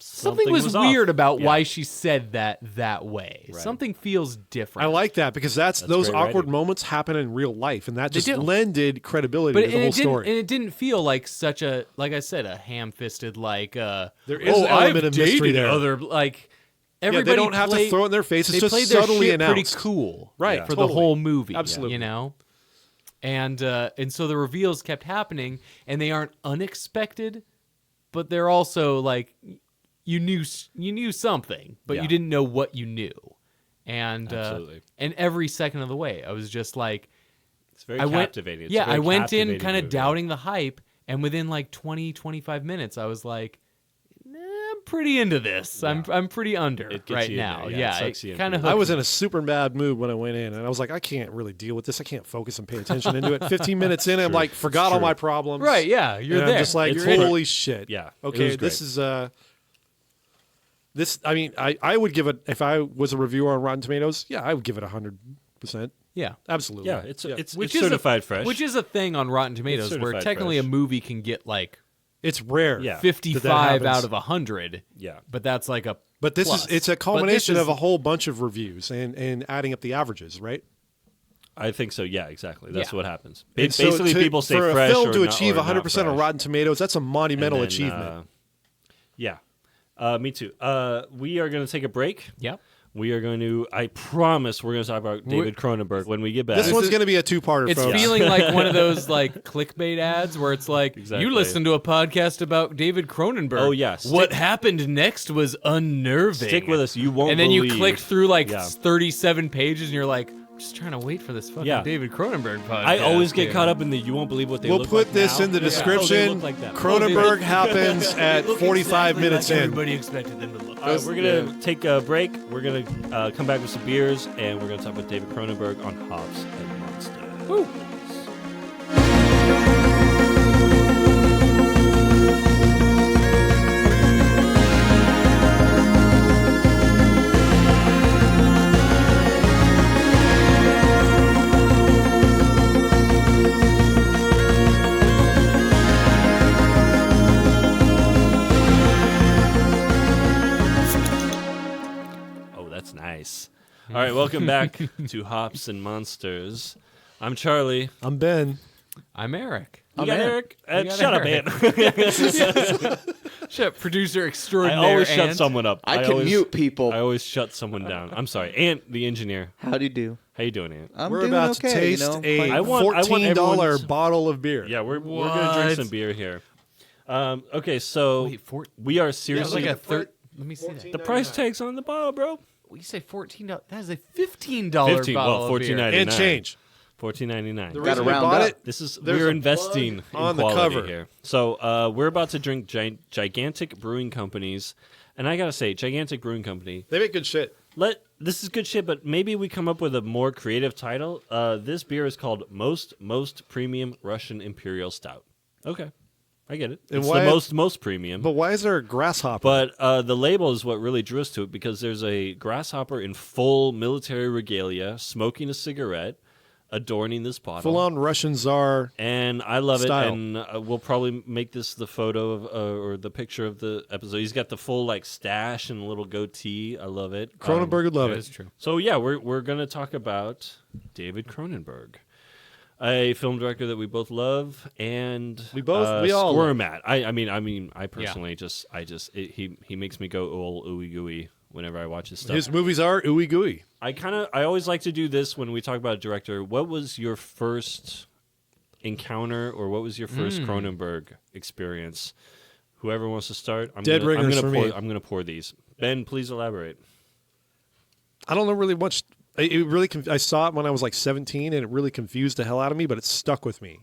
something was weird about why she said that way. Right. Something feels different. I like that because those awkward moments happen in real life, and that just lended credibility to the whole story. And it didn't feel like such a, like I said, a ham-fisted there is an element of mystery there. Everybody they don't have to throw it in their face. It's just subtly announced. Pretty cool, right? For the whole movie, absolutely. And so the reveals kept happening, and they aren't unexpected, but they're also like. You knew something, but you didn't know what you knew, and every second of the way, I was just like, it's very captivating. I went in kind of doubting the hype, and within 20-25 minutes, I was like, I'm pretty into this. Yeah. I'm pretty under right now. It kind of. I was in a super bad mood when I went in, and I was like, I can't really deal with this. I can't focus and pay attention into it. 15 minutes in, I'm like, forgot all my problems. Right? Yeah, you're there. I'm just like, holy shit. Yeah. Okay, this is This, I mean, I would give it, if I was a reviewer on Rotten Tomatoes, I would give it 100%. Yeah. Absolutely. Yeah, it's certified fresh. Which is a thing on Rotten Tomatoes where technically a movie can get it's rare. 55 out of 100. Yeah. But that's like a But it's a culmination of a whole bunch of reviews and adding up the averages, right? I think so. Yeah, exactly. That's what happens. Basically, people say fresh for a film or to not, achieve or 100% on Rotten Tomatoes, that's a monumental achievement. Yeah. Me too. We are going to take a break. Yep. We are going to, I promise, we're going to talk about David Cronenberg when we get back. This one's going to be a two-parter. It's feeling like one of those clickbait ads where it's like, you listen to a podcast about David Cronenberg. Oh, yes. What happened next was unnerving. Stick with us. You won't And then believe. you click through 37 pages and you're like, I'm just trying to wait for this fucking David Cronenberg podcast. I always get caught up in the you won't believe what they look like. We'll put this in the description. Cronenberg happens at 45 minutes in. Everybody expected them to look. All right, we're going to take a break. We're going to come back with some beers, and we're going to talk with David Cronenberg on Hobbs and Monsters. Woo. Nice. All right, welcome back to Hops and Monsters. I'm Charlie. I'm Ben. I'm Eric. You got Eric? Shut up, Ant. Shut up, producer extraordinaire. I always shut someone up. I can mute people. I always shut someone down. I'm sorry. Ant, the engineer. How do you do? How you doing, Ant? We're about to taste a $14 bottle of beer. Yeah, we're going to drink some beer here. Okay, so we are seriously... Let me see that. The price tag's on the bottle, bro. you say $14? That is a $15 bottle of beer. $14.99 And change. $14.99. The Gotta reason we round bought up. it, This is there's we're a investing bug in on the quality cover here. So we're about to drink gigantic brewing companies, and I gotta say, gigantic brewing company. They make good shit. This is good shit, but maybe we come up with a more creative title. This beer is called Most Premium Russian Imperial Stout. Okay, I get it. And It's why- the most premium. But why is there a grasshopper? But the label is what really drew us to it because there's a grasshopper in full military regalia smoking a cigarette, adorning this bottle. Full-on Russian czar. And I love style. it, and we'll probably make this the photo of or the picture of the episode. He's got the full like stash and a little goatee. I love it. Cronenberg would love That it. is true. So yeah, we're gonna talk about David Cronenberg, a film director that we both love, and We all squirm at. I personally he makes me go all ooey gooey whenever I watch his stuff. His movies are ooey gooey. I always like to do this when we talk about a director. What was your first encounter, or what was your first Cronenberg experience? Whoever wants to start, I'm gonna pour these. Ben, please elaborate. I don't know really much. It really. I saw it when I was like 17, and it really confused the hell out of me. But it stuck with me.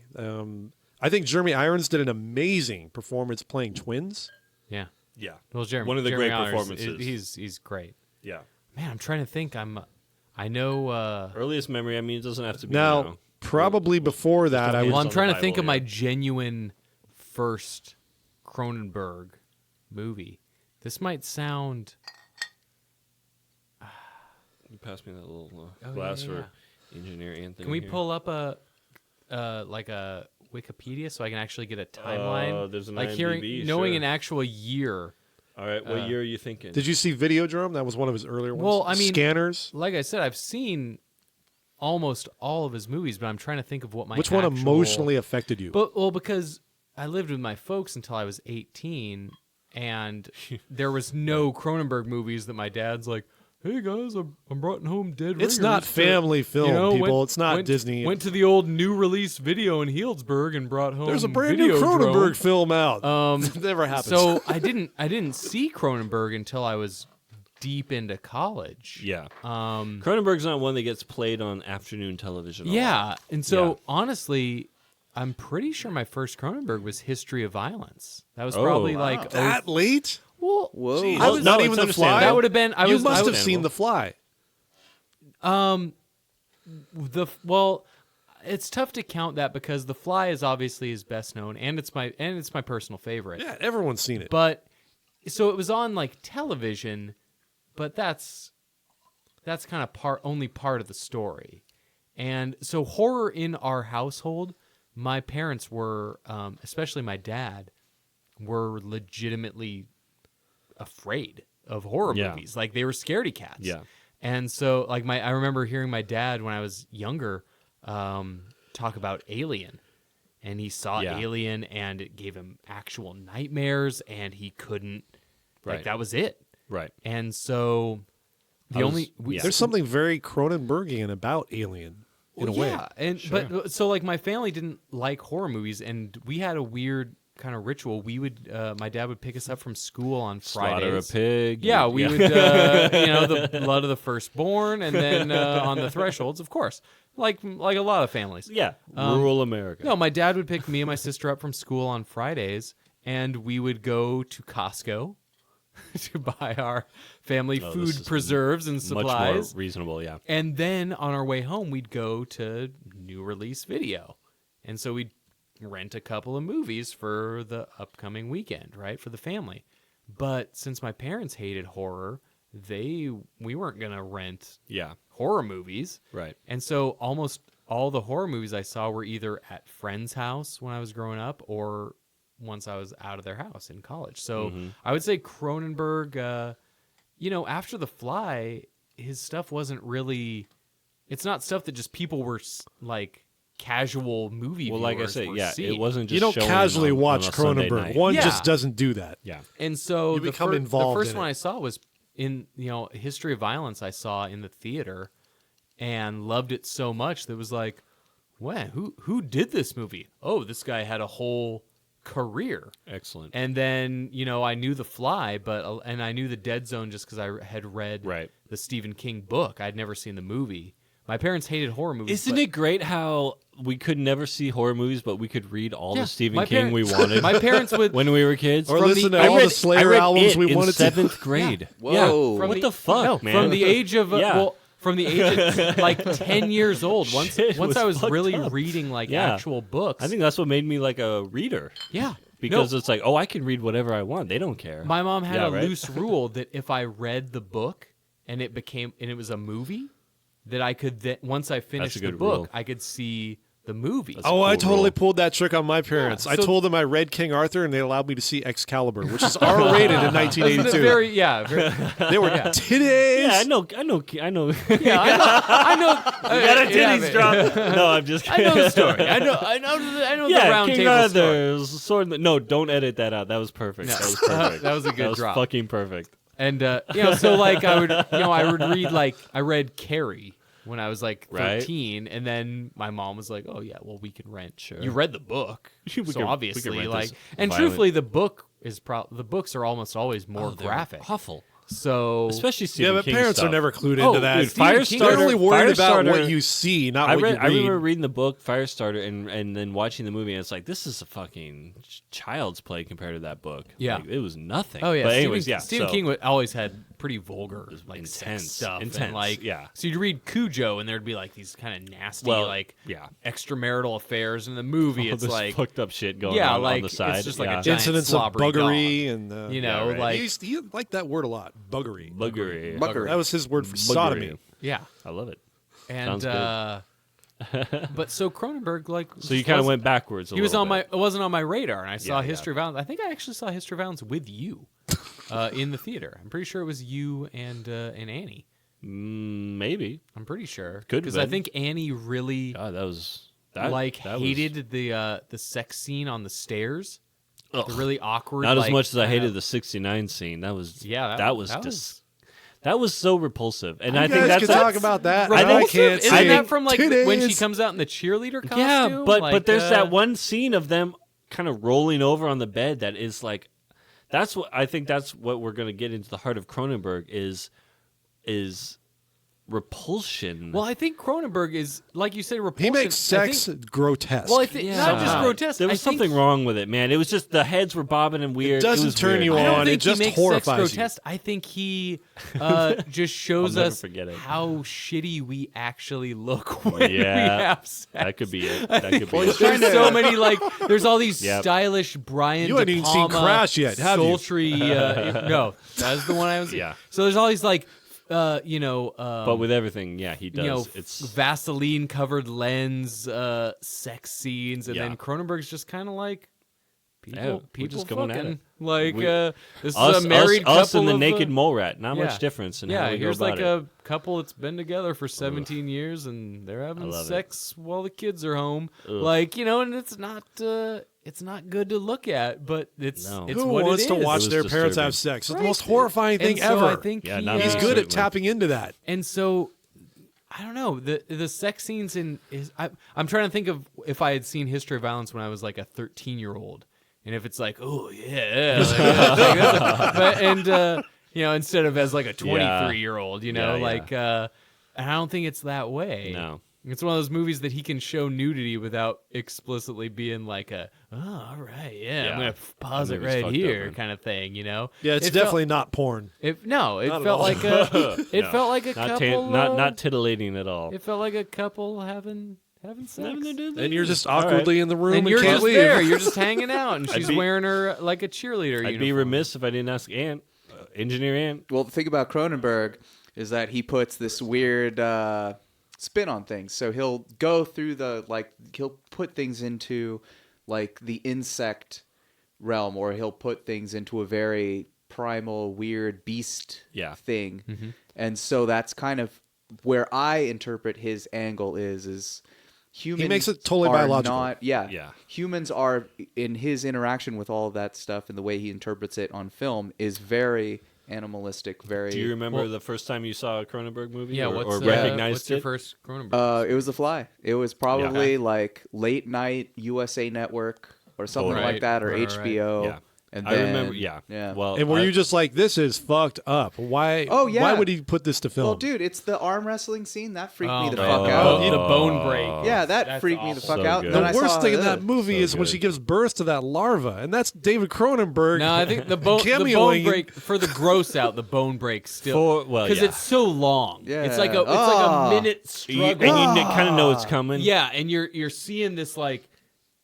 I think Jeremy Irons did an amazing performance playing twins. Yeah. Yeah, Well, one of the Jeremy great Irons, performances. He's great. Yeah, Man, I'm trying to think. I know. earliest memory. I mean, it doesn't have to be Now, probably before that, I Well, was. I'm on trying the to think Bible of my here. genuine first Cronenberg movie. This might sound. You pass me that little Oh, glass yeah, for Engineer Anthony. Can we here. pull up a Wikipedia so I can actually get a timeline? There's an like IMDb, knowing sure. an actual year. All right, what year are you thinking? Did you see Videodrome? That was one of his earlier ones. Well, I mean, Scanners. Like I said, I've seen almost all of his movies, but I'm trying to think of what my Which one actual- emotionally affected you? because I lived with my folks until I was 18, and there was no Cronenberg movies that my dad's like, "Hey guys, I'm brought home dead." It's ringers not to-" family film, people. went- It's not went- Disney. Went to the old new release video in Healdsburg and brought home. There's a brand new Videodrome. Cronenberg film out. Never happens. So I didn't see Cronenberg until I was deep into college. Yeah. Cronenberg's not one that gets played on afternoon television. a Yeah, lot. and so Yeah. honestly, I'm pretty sure my first Cronenberg was History of Violence. That was Oh, probably wow. like that late? well, Whoa. I Well, was no, not it's even The understandable. Fly. that would have been. You must have seen The Fly. It's tough to count that because The Fly is obviously his best known, and it's my personal favorite. Yeah, everyone's seen it. But so it was on like television, but that's kind of only part of the story. And so horror in our household, my parents were, especially my dad, were legitimately afraid of horror Yeah. movies. Like they were scaredy cats. Yeah. And so like I remember hearing my dad when I was younger talk about Alien. And he saw Yeah. Alien and it gave him actual nightmares and he couldn't like Right. that was it. Right. And so Yeah. There's something very Cronenbergian about Alien in a way. yeah, and but so like my family didn't like horror movies, and we had a weird kind of ritual. We would, my dad would pick us up from school on Slaughter Fridays. a pig. Yeah, we would, the blood of the firstborn, and then on the thresholds, of course, like a lot of families. Yeah. Rural America. No, my dad would pick me and my sister up from school on Fridays, and we would go to Costco to buy our family this food is preserves and Much supplies. more reasonable, yeah. And then on our way home, we'd go to new release video. And so we'd rent a couple of movies for the upcoming weekend, right, for the family. But since my parents hated horror, we weren't going to rent Yeah. horror movies. Right. And so almost all the horror movies I saw were either at friends' house when I was growing up or once I was out of their house in college. So I would say Cronenberg, after The Fly, his stuff wasn't really, it's not stuff that just people were like casual movie Well, viewers like I say, were yeah, seeing. it wasn't just You don't showing casually on watch a Sunday Cronenberg. night. One Yeah. just doesn't do that. Yeah. And so You become involved the first in one it. I saw was in History of Violence. I saw in the theater and loved it so much that it was like, wow, who did this movie? Oh, this guy had a whole career. Excellent. And then, I knew The Fly, and I knew The Dead Zone just because I had read the Stephen King book. I'd never seen the movie. My parents hated horror movies. Isn't it great how we could never see horror movies, but we could read all the Stephen King we wanted? My parents would when we were kids, or listen to all the Slayer albums we wanted to. 7th grade. Whoa! Yeah. What the fuck, man? From the age of from the age of like 10 years old. Once I was really reading actual books. I think that's what made me like a reader. Yeah. Because it's like, I can read whatever I want. They don't care. My mom had a loose rule that if I read the book and it was a movie, that I could once I finished the book, I could see the movie. I totally pulled that trick on my parents. I told them I read King Arthur, and they allowed me to see Excalibur, which is R-rated in 1982. They were titties. Yeah, I know. Yeah, I know. You got a titties drop. No, I'm just kidding. I know the story. I know the round King table story. Sword. No, don't edit that out. That was perfect. No. That was perfect. That was a good drop. Fucking perfect. And so like I would read I read Carrie when I was like 13, and then my mom was like, "Oh yeah, well we can rent." Sure. You read the book, so obviously and violent. Truthfully, the books are almost always more graphic. Awful. So especially Stephen but King parents stuff. are never clued into that. Dude, Firestarter. They're only worried about Firestarter, what you see, not what you read. I remember reading the book Firestarter and then watching the movie, and it's like, this is a fucking child's play compared to that book. Yeah. Like, it was nothing. Oh yeah, But anyways, Stephen King always had pretty vulgar, intense sex stuff. Intense, and So you'd read Cujo, and there'd be like these kind of nasty, extramarital affairs. In the movie, it's this like fucked up shit going on the side. It's just like a giant incidents of buggery dog. and he liked that word a lot. Buggery. Buggery. That was his word for sodomy. Yeah, I love it. And but so Cronenberg so you kind of went backwards. It wasn't on my radar, and I saw History of Violence. I think I actually saw History of Violence with you in the theater. I'm pretty sure it was you and Annie. Maybe. I'm pretty sure because I think Annie really hated the sex scene on the stairs. Ugh. The really awkward. Not as much as I hated the '69 scene. That was so repulsive, and I think that's talk about that. Isn't that from like when she comes out in the cheerleader costume? Yeah, but there's that one scene of them kind of rolling over on the bed that is like, that's what I think. That's what we're gonna get into the heart of Cronenberg is repulsion. Well, I think Cronenberg is, like you said, repulsion. He makes sex grotesque. Well, I think not just grotesque. There was something wrong with it, man. It was just the heads were bobbing and weird. It doesn't turn you on. I don't think it just he makes horrifies sex grotesque. I think he just shows us how shitty we actually look when we have sex. That could be it. That could be it. There's so many there's all these stylish Brian You haven't even seen Crash yet, have you? Sultry. No, that's the one I was. Yeah. So there's all these but with everything, he does. It's Vaseline-covered lens, sex scenes, and then Cronenberg's just kind of like people just going fucking. at it. Like this is a married couple. Us and the naked mole rat. Not much difference in how we go here's about like it. a couple that's been together for 17 years, and they're having sex while the kids are home. Ugh. And it's not good to look at, but it's Who what wants it to is. watch their parents have sex? It's the most horrifying thing ever. I think he's good at tapping into that. And so, I don't know, the sex scenes I'm trying to think of if I had seen History of Violence when I was like a 13-year-old, and if it's like, oh yeah, instead of as like a 23-year-old, and I don't think it's that way. No. It's one of those movies that he can show nudity without explicitly being like all right, I'm going to pause it right here kind of thing, Yeah, it's definitely not porn. It felt like a couple. Not titillating at all. It felt like a couple having sex. And you're just awkwardly in the room and you're can't just leave. There. You're just hanging out, and she's wearing her like a cheerleader uniform. I'd be remiss if I didn't ask Engineer Ant. Well, the thing about Cronenberg is that he puts this weird spin on things. So he'll go through he'll put things into like the insect realm, or he'll put things into a very primal, weird beast thing. Mm-hmm. And so that's kind of where I interpret his angle is humans. He makes it totally biological. Humans are, in his interaction with all of that stuff and the way he interprets it on film, is very animalistic. Very. Do you remember the first time you saw a Cronenberg movie? Yeah, or recognized what's your first Cronenberg? It was The Fly. It was probably like late night USA Network or something like that, or HBO. Yeah. And I then, remember, yeah. Well, And were you just like, this is fucked up? Why? Oh, yeah. Why would he put this to film? Well, dude, it's the arm wrestling scene that freaked me the man. fuck out. The bone break. Yeah, that That's freaked me the fuck So out. good. Then The I worst saw thing in that movie is when good. she gives birth to that larva, and that's David Cronenberg. No, I think the bone cameoing. break for the gross out. The bone break still because yeah. it's so long. Yeah. It's like a minute struggle. and you kind of know it's coming. Yeah, and you're seeing this like,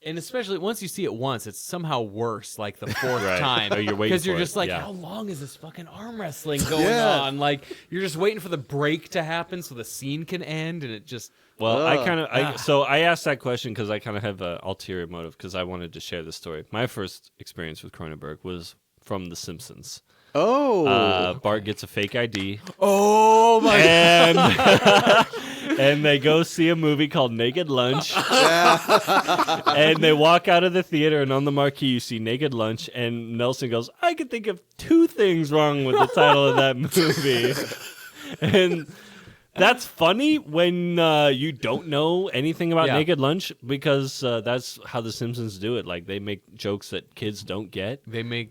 and especially once you see it once, it's somehow worse. Like the fourth Right. time, Oh, you're waiting because you're for it. just like, Yeah. how long is this fucking arm wrestling going Yeah. on? Like you're just waiting for the break to happen so the scene can end, and it just. Well, so I asked that question because I kind of have an ulterior motive because I wanted to share this story. My first experience with Cronenberg was from The Simpsons. Oh. Bart gets a fake ID. Oh my! And and they go see a movie called Naked Lunch. And they walk out of the theater, and on the marquee you see Naked Lunch, and Nelson goes, I could think of 2 things wrong with the title of that movie. And that's funny when you don't know anything about Naked Lunch, because that's how The Simpsons do it. Like, they make jokes that kids don't get.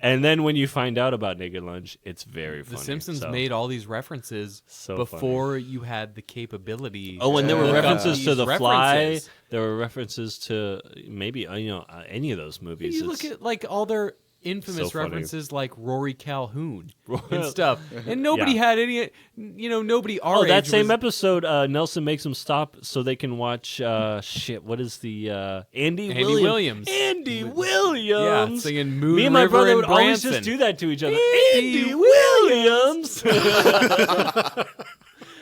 And then when you find out about Naked Lunch, it's very funny. The Simpsons made all these references So before you had the capability. Oh, and there were to look up references to these The Fly. references. There were references to maybe any of those movies. You look at like all their infamous So funny. references, like Rory Calhoun and stuff, and nobody Yeah. had any. Nobody our age that same was- episode, Nelson makes them stop so they can watch. What is the Andy Williams. Andy Williams. Yeah, singing Moon Me and my River brother and would always Branson. just do that to each other. Andy Andy Williams.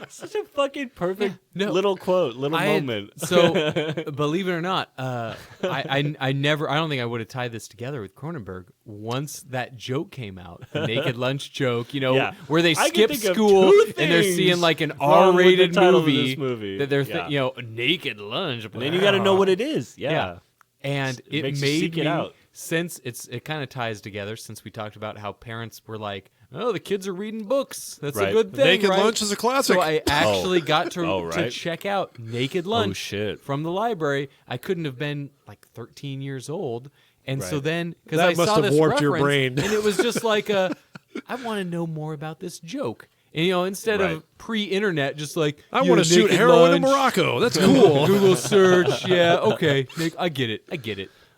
Such a fucking perfect little quote, moment. So, believe it or not, I never. I don't think I would have tied this together with Cronenberg once that joke came out, the Naked Lunch joke. Yeah. Where they I can skip think of school 2 and they're things seeing like an wrong with the R-rated title of movie, this movie. that they're Yeah. Naked Lunch. And then you got to know what it is. Yeah. And it makes you made seek me it out. since it kind of ties together since we talked about how parents were like, oh, the kids are reading books. That's a Right. good thing. Naked right? Lunch is a classic. So I actually got to Oh, right. check out Naked Lunch shit. from the library. I couldn't have been like 13 years old. And so Right. then, because That I must saw have this warped your reference, brain. and it was just like, I want to know more about this joke. And, instead Right. of pre-internet, just like, I want to shoot Naked heroin in Lunch, Morocco. That's cool. Google search, yeah, okay, I get it.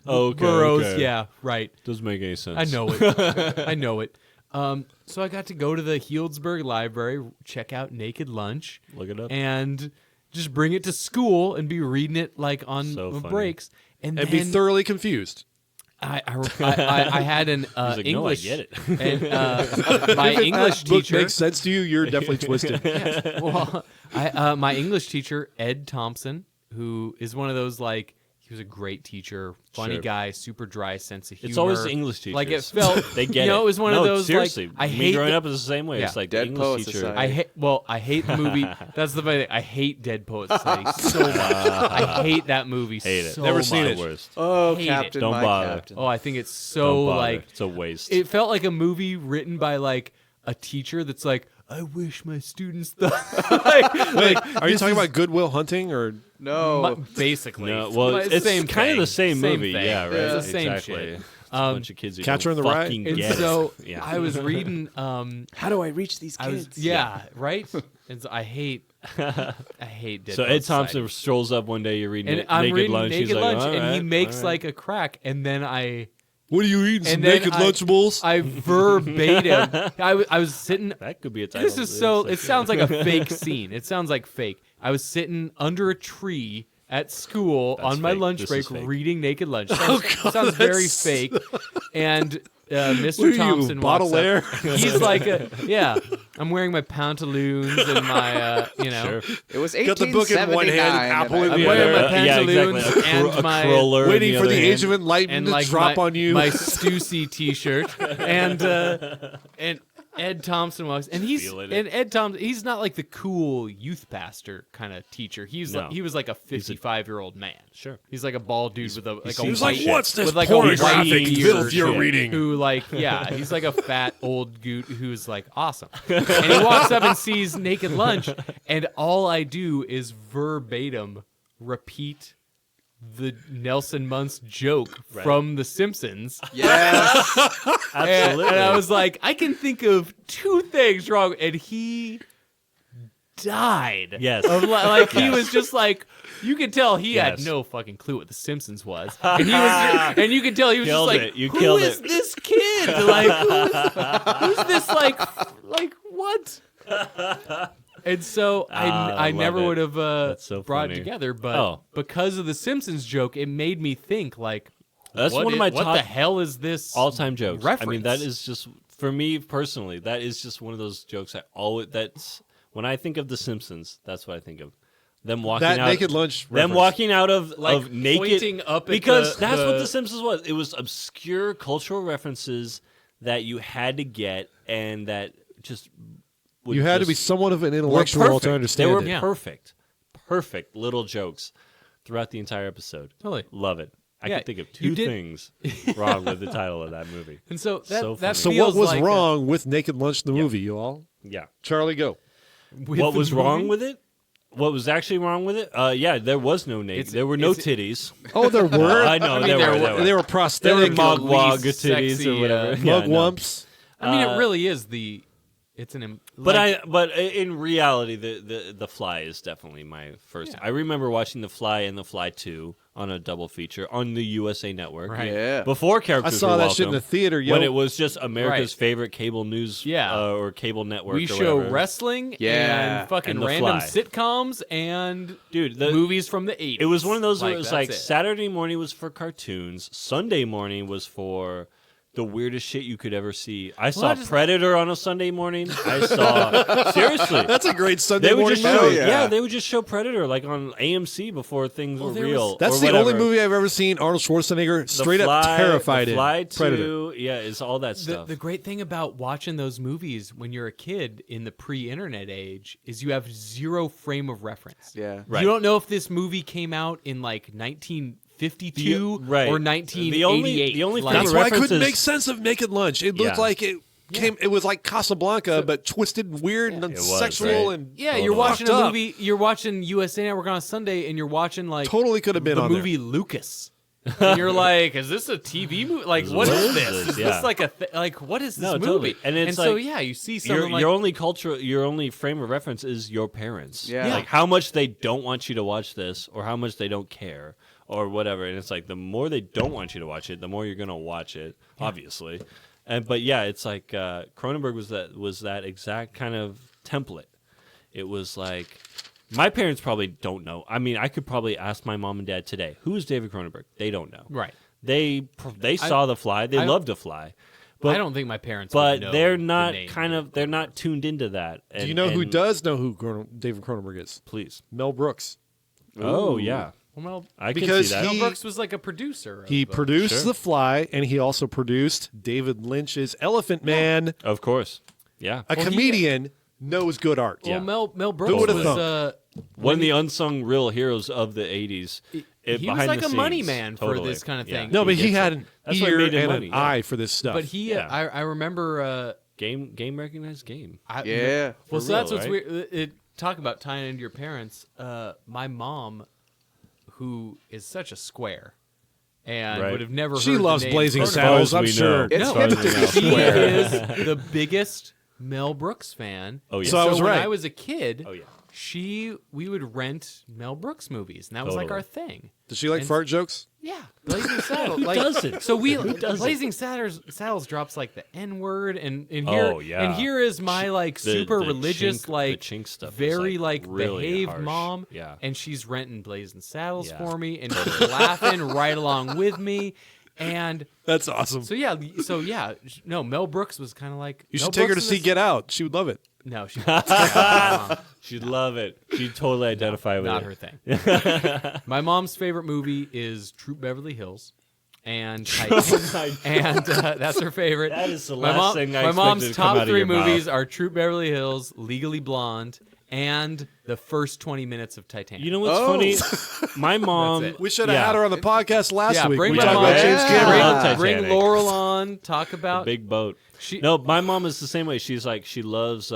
Okay, Burroughs, okay. yeah, right. Doesn't make any sense. I know it. I know it. So I got to go to the Healdsburg Library, check out Naked Lunch, Look it up. and just bring it to school and be reading it like on So funny. breaks, and And then be thoroughly confused. I had an He's like, English. no, I get it. And, my English Book teacher. makes sense to you. You're definitely twisted. Well, my English teacher Ed Thompson, who is one of those like. He was a great teacher, funny Sure. guy, super dry sense of humor. It's always the English teachers. Like it felt, They get it. it was one of those seriously. like I Me hate growing the- up is the same way. Yeah. It's like Dead the English Poets teacher. Society. I hate the movie. That's the funny thing. I hate Dead Poets Society so much. I hate that movie. Hate it. So Never seen much. it. Worst. Oh, Hate it. Captain, Don't my bother. Captain. Oh, I think it's so Don't bother. like It's a waste. it felt like a movie written by like a teacher that's like, I wish my students thought. Are you talking about Goodwill Hunting or? No. Basically. No, well, the it's kind thing. of the same movie. thing. Yeah, right. It's the same exactly. shit. It's a bunch of kids who Catcher don't in the Rye? fucking And get so it. Yeah. I was reading. How do I reach these kids? Right. And so I hate Dead So Ed Poets Thompson Society. strolls up one day. You're reading And I'm Naked reading Lunch. Naked He's Lunch, like, and he "All makes right." like a crack, and then What are you eating? Some and then naked Lunchables? I verbatim. I was sitting. That could be a title. This is so. It sounds like a fake scene. It sounds like fake. I was sitting under a tree at school That's on my fake. lunch This break is fake. reading Naked Lunch. Sounds very fake. And What Mr. are you, Thompson walks Baudelaire? up. He's like, I'm wearing my pantaloons and my, Sure. It was 1879. Got the book in one hand, apple in and the I- I'm wearing my other. pantaloons exactly. and my crawler in Waiting the for other the hand. Age of Enlightenment and to like drop my, on you. my Stussy T-shirt, and Ed Thompson walks, and Feeling it. Ed Thompson. He's not like the cool youth pastor kind of teacher. He was like a 55-year-old man. Sure. He's like a bald dude with a like a seems white, like, "What's this with like a pornographic white filth beard you're reading?" Who he's like a fat old goot who's like awesome. And he walks up and sees Naked Lunch, and all I do is verbatim repeat the Nelson Muntz joke from The Simpsons. Yes. Absolutely. And I was like, I can think of 2 things wrong. And he died. Yes. He was just like, you could tell he had no fucking clue what The Simpsons was. And you could tell he was Killed just like, it. You who killed is it. this kid? Like, who's this like what? And so I never would have so brought it funny. together, but because of the Simpsons joke, it made me think like, that's one of my what top the hell is this all-time jokes. reference? I mean, that is just for me personally. That is just one of those jokes that's when I think of The Simpsons. That's what I think of. Them walking That out, naked lunch. them reference. walking out of naked, pointing up at because that's what the The Simpsons was. It was obscure cultural references that you had to get, and that just You had to be somewhat of an intellectual to understand They were it. perfect little jokes throughout the entire episode. Totally. Love it. I Yeah, can think of you 2 did- things wrong with the title of that movie. And so that So that funny. So feels what was like wrong with Naked Lunch the movie, you all? Yeah. Charlie, go. with What the was wrong movie? with it? What was actually wrong with it? Yeah, there was no naked. There were no titties. Oh, there were? I know, mean, there there were. were- There were. They were There were prosthetic mogwag least titties sexy, or whatever. yeah, mugwumps. I mean, it really is the. It's an. But in reality, the Fly is definitely my first. Yeah. I remember watching The Fly and The Fly 2 on a double feature on the USA Network. Right. Yeah. Before I characters saw were that shit in welcome, the theater, yo. when it was just America's Right. favorite cable news or cable network. we or show whatever. wrestling Yeah. and fucking And The random Fly. sitcoms and Dude, movies from the 80s. It was one of those where it was like that's it. Saturday morning was for cartoons, Sunday morning was for the weirdest shit you could ever see. I saw Predator on a Sunday morning. I saw seriously. That's a great Sunday They would morning just show, movie. yeah, they would just show Predator like on AMC before things were real. That's or the whatever. only movie I've ever seen Arnold Schwarzenegger The straight Fly, up terrified The in. Fly Predator. 2, yeah, it's all that stuff. The great thing about watching those movies when you're a kid in the pre-internet age is you have 0 frame of reference. Yeah. Right. You don't know if this movie came out in like 1952 or 1988. The only Like, frame That's of why I reference couldn't is- make sense of Naked Lunch. It looked Yeah. like it came. It was like Casablanca, but twisted and weird and It was, sexual right. and yeah, you're watching fucked a up. movie. You're watching USA Network on a Sunday, and you're watching like Totally could have been the on movie Lucas. And you're like, is this a TV movie? Like, what is this? Is Yeah. this like a like what is this No, movie? totally. And it's so like, yeah, you see something your like your only frame of reference is your parents. Yeah. Like how much they don't want you to watch this or how much they don't care or whatever. And it's like the more they don't want you to watch it, the more you're gonna watch it, obviously. But yeah, it's like Cronenberg was that exact kind of template. It was like my parents probably don't know. I mean, I could probably ask my mom and dad today, who is David Cronenberg? They don't know. right. They saw The Fly. They loved The Fly. But I don't think my parents. but would know they're the not name. they're not tuned into that. And, Do you know who and- does know who David Cronenberg is? Please. Mel Brooks. Oh yeah, Well, I can Because see that. Mel he- Brooks was like a producer. He of, produced Sure. The Fly, and he also produced David Lynch's Elephant Man. Of course, yeah. A comedian knows good art. Well, Yeah. Mel Brooks would've was thunk? One of the unsung real heroes of the '80s. he was like a money man for this kind of thing. No, but he gets had it. an That's what ear made him and money, an yeah. eye for this stuff. but he. Yeah. I remember. game recognized game. Yeah. Well, For so that's real, what's right? weird. Talk about tying into your parents. My mom, who is such a square, and Right. would have never. She heard the loves name Blazing Cronenberg. Saddles, I'm we sure. know. It's No, hip to be she square. is the biggest Mel Brooks fan. Oh yeah. So I was when right. I was a kid, Oh, yeah. we would rent Mel Brooks movies, and that was like Totally. our thing. Does she like And- fart jokes? Yeah, Blazing Saddles. Who like, doesn't? So we doesn't? Blazing Saddles drops like the N word, and here Oh, yeah. and here is my like The- super the religious chink- like the chink stuff is, very like, really behaved harsh. mom. Yeah. and she's renting Blazing Saddles Yeah. for me, and she's laughing right along with me, and That's awesome. so yeah, no, Mel Brooks was kind of like You Mel should take her to Brooks is see this- Get Out. She would love it. No, she She'd love it. She'd totally identify with not it. her thing. My mom's favorite movie is Troop Beverly Hills, and and that's her favorite. That is the my last thing I My mom's expected to come top out of 3 your mouth. movies are Troop Beverly Hills, Legally Blonde, and the first 20 minutes of Titanic. You know what's Oh. funny? My mom. That's it. We should have had her on the podcast last yeah, week. bring We my talked mom, about James Yeah. Cameron. Love bring Titanic. Laurel on. Talk about Big boat. She- No, my mom is the same way. She's like she loves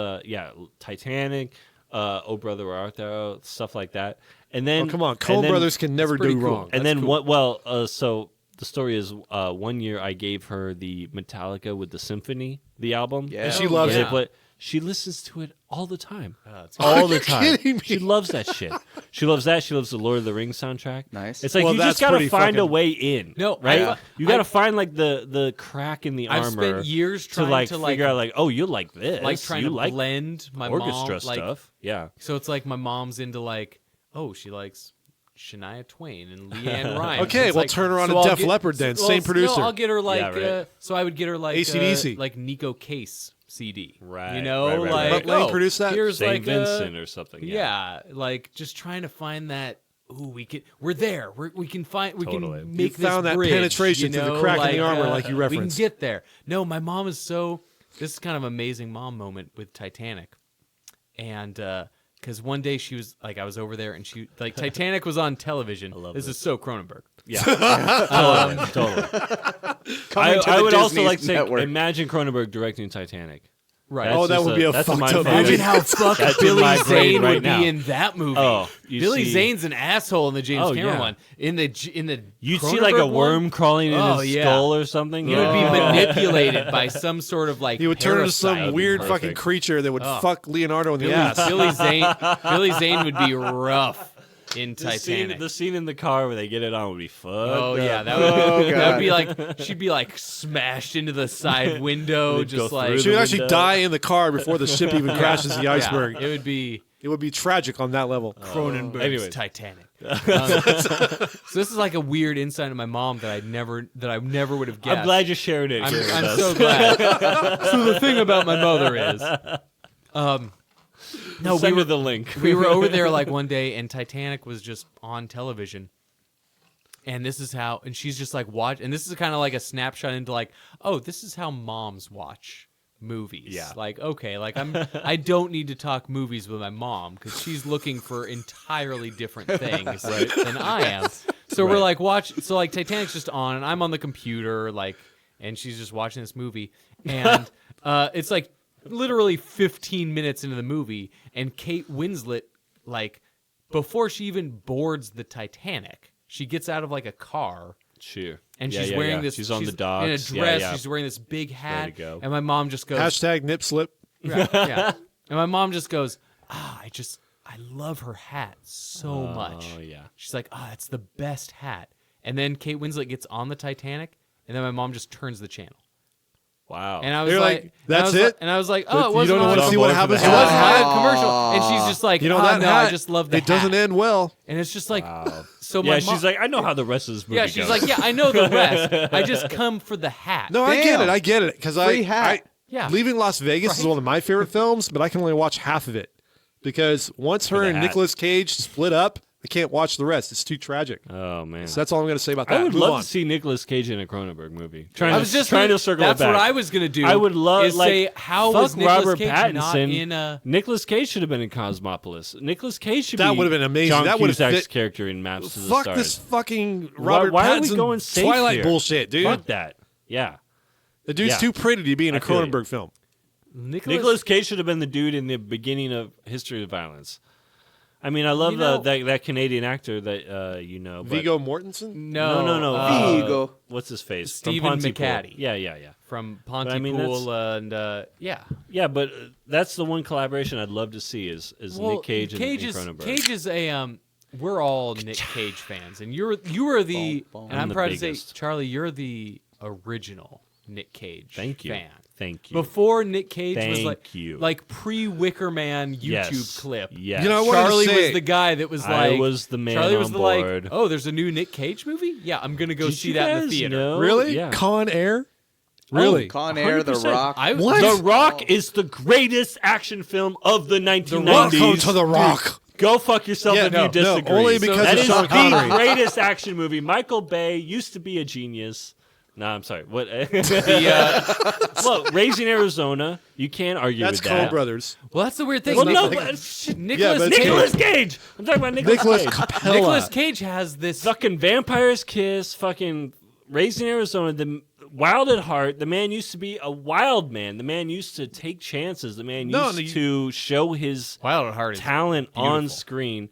Titanic, Oh Brother Where Art Thou, stuff like that. And then come on, Coen Brothers can never do wrong. And then what? Well, so the story is, one year I gave her the Metallica with the Symphony, the album. Yeah. And she loves it. But she listens to it all the time. All the time. Kidding me? She loves that shit. She loves that. She loves the Lord of the Rings soundtrack. Nice. It's like Well, you just that's gotta pretty find a fucking- way in. No, right? You gotta find like the crack in the armor. I've spent years trying to figure out like, oh, you like this. like trying you to like blend my orchestra mom, like, stuff. Yeah. So it's like my mom's into like, oh, she likes Shania Twain and Leanne Rhymes. Okay, It's well, like, turn her on to I'll Def get- Leppard then. well, Same producer. No, I'll get her like. Yeah, right. So I would get her like AC/DC. like Nico Case CD. Right, You know, right, right, like right. But Lane oh, produced that? Here's St. like Vincent or something. yeah, like just trying to find that. Ooh, we're there. We can find. We Totally. can make You found this that bridge, penetration you through the know, crack in the armor, like you We can referenced. get there. No, my mom is so. This is kind of an amazing mom moment with Titanic, and because one day she was like, I was over there, and she like Titanic was on television. This is so Cronenberg. Yeah. Totally. Coming to I the would also Disney like to say, network. imagine Cronenberg directing Titanic. Right. That's Oh, that just would be a that's fucked my up favorite. movie. Imagine how fucked That's in Billy my brain Zane right would now. be in that movie. Oh, you Billy see- Zane's an asshole in the James Oh, Cameron yeah. one. In the You'd see like a Cronenberg worm one, crawling in Oh, his yeah. skull or something. he would be manipulated by some sort of like He would turn into parasite. some weird Perfect. fucking creature that would fuck Leonardo in the ass. Billy Zane would be rough in Titanic. The scene in the car where they get it on would be fucked. Oh yeah, up. that would, that God. would be like she'd be like smashed into the side window, They'd just go like through She would the actually window. die in the car before the ship even crashes the iceberg. Yeah, it would be It would be tragic on that level. Cronenberg's anyways. Titanic. So this is like a weird insight into my mom that I never would have guessed. I'm glad you're sharing it. I'm, here with I'm us. so glad. So the thing about my mother is, no, Send her the link. we were over there like one day, and Titanic was just on television. And this is how, and she's just like watch, and this is kind of like a snapshot into like, oh, this is how moms watch movies. Yeah. Like, okay, like I don't need to talk movies with my mom because she's looking for entirely different things than I am. So we're like so like Titanic's just on, and I'm on the computer, like, and she's just watching this movie, and it's like literally 15 minutes into the movie, and Kate Winslet, like, before she even boards the Titanic, she gets out of like a car. Sure. And Yeah, she's yeah, wearing yeah. this. She's on the docks. in a dress. Yeah, yeah. She's wearing this big hat. to go. And my mom just goes, Hashtag nip slip. yeah. And my mom just goes, I love her hat so much. Oh yeah. She's like, it's the best hat. And then Kate Winslet gets on the Titanic, and then my mom just turns the channel. Wow. And I was You're like, like, that's and I was it? Like, and I was like, You it wasn't don't want to on see board what for happens the to It that wasn't hat? a commercial. And she's just like, You know that no, hat? I just love the It doesn't hat. end well. And it's just like, so yeah, my she's like, I know how the rest of this movie yeah, goes. she's like, yeah, I know the rest. I just come for the hat. No, Damn. I get it. Because Free hat. Yeah. Leaving Las Vegas is one of my favorite films, but I can only watch half of it. Because once her the and hat. Nicolas Cage split up, I can't watch the rest. It's too tragic. Oh man. So that's all I'm going to say about that. I would Move love on. to see Nicolas Cage in a Cronenberg movie. I was just trying to circle That's it back. what I was gonna do. I would love is like say how fuck was Nicolas Robert Cage Pattinson. not in a. Nicolas Cage should have been in Cosmopolis. Nicolas Cage should That be would have been amazing. John That would have Cusack's fit- character in Maps to the Fuck Stars. this fucking Why- Robert why are we Pattinson going safe Twilight here? bullshit, dude. Fuck that. Yeah. The dude's Yeah. too pretty to be in a I feel you. Cronenberg film. Nicolas Cage should have been the dude in the beginning of History of Violence. I mean, I love You know- that Canadian actor that you know. But Viggo Mortensen? No. Vigo. What's his face? Stephen From Pontypool. McCaddy. Yeah. from I mean, Pontypool and yeah. Yeah, but that's the one collaboration I'd love to see is Nick Cage and Cronenberg. Cage is a we're all Nick Cage fans, and you are the Boom, boom. and I'm the proud to biggest. say, Charlie, you're the original Nick Cage Thank you. fan. Thank you. Before Nick Cage was Thank you. like pre-Wicker Man YouTube Yes. clip. Yes. You know, I wanted to Charlie say- was the guy that was I like, was the man Charlie was on the board. like, oh, there's a new Nick Cage movie? Yeah, I'm gonna go Did see you that in the guys theater. know? Really? Yeah. Con Air? Really? Con Air, The 100%. Rock. What? The Rock is the greatest action film of the 1990s. Welcome to The Rock. Go fuck yourself Yeah, if no, you disagree. only because that of is Sean the Connery. greatest action movie. Michael Bay used to be a genius. No, I'm sorry. What? Well, Raising Arizona. You can't argue That's with that. Coen Brothers. Well, that's the weird thing. Well, no, Nick- but shit, Yeah, but Nicolas it's Cage. Nicolas Cage. I'm talking about Nicolas Nicholas Cage. Capella. Nicolas Cage has this. Fucking Vampire's Kiss. Fucking Raising Arizona. wild at heart. The man used to be a wild man. The man used to take chances. The man used to show his Wild at Heart talent on screen.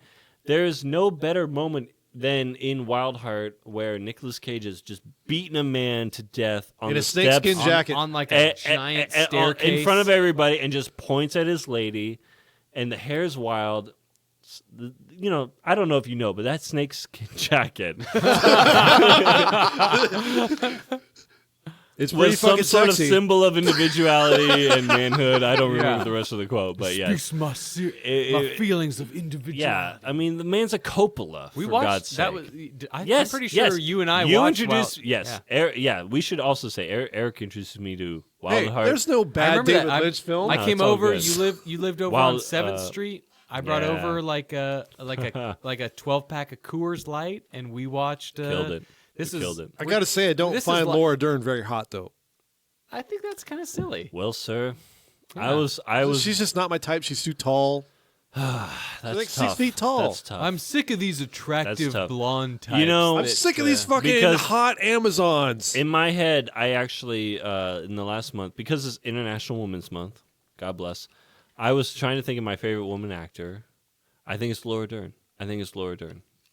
There's no better moment than in Wild Heart where Nicolas Cage is just beating a man to death on in the a snakeskin jacket on like a giant staircase in front of everybody, and just points at his lady, and the hair's wild. You know, I don't know if you know, but that snakeskin jacket it's pretty was some fucking sort sexy. of symbol of individuality and manhood. I don't remember the rest of the quote, but yeah, my feelings of individuality. yeah. I mean, the man's a Coppola. We for watched God's that. sake. I'm pretty sure you and I you watched. introduced. Yes, Yeah. we should also say Eric introduced me to Wild at Heart. There's no I bad remember David that. Lynch film. I No, came it's all over. good. You lived over Wild- on 7th Street. I brought yeah. over like a 12-pack of Coors Light, and we watched. Killed it. Killed it. I gotta say, I don't This is find like- Laura Dern very hot though. I think that's kind of silly. Well, sir, Yeah. I was. She's just not my type. She's too tall. That's like tough. 6 feet tall. That's tough. I'm sick of these attractive tough. blonde types. You know, I'm sick of these fucking because- hot Amazons. In my head, I actually in the last month, because it's International Women's Month, God bless, I was trying to think of my favorite woman actor. I think it's Laura Dern.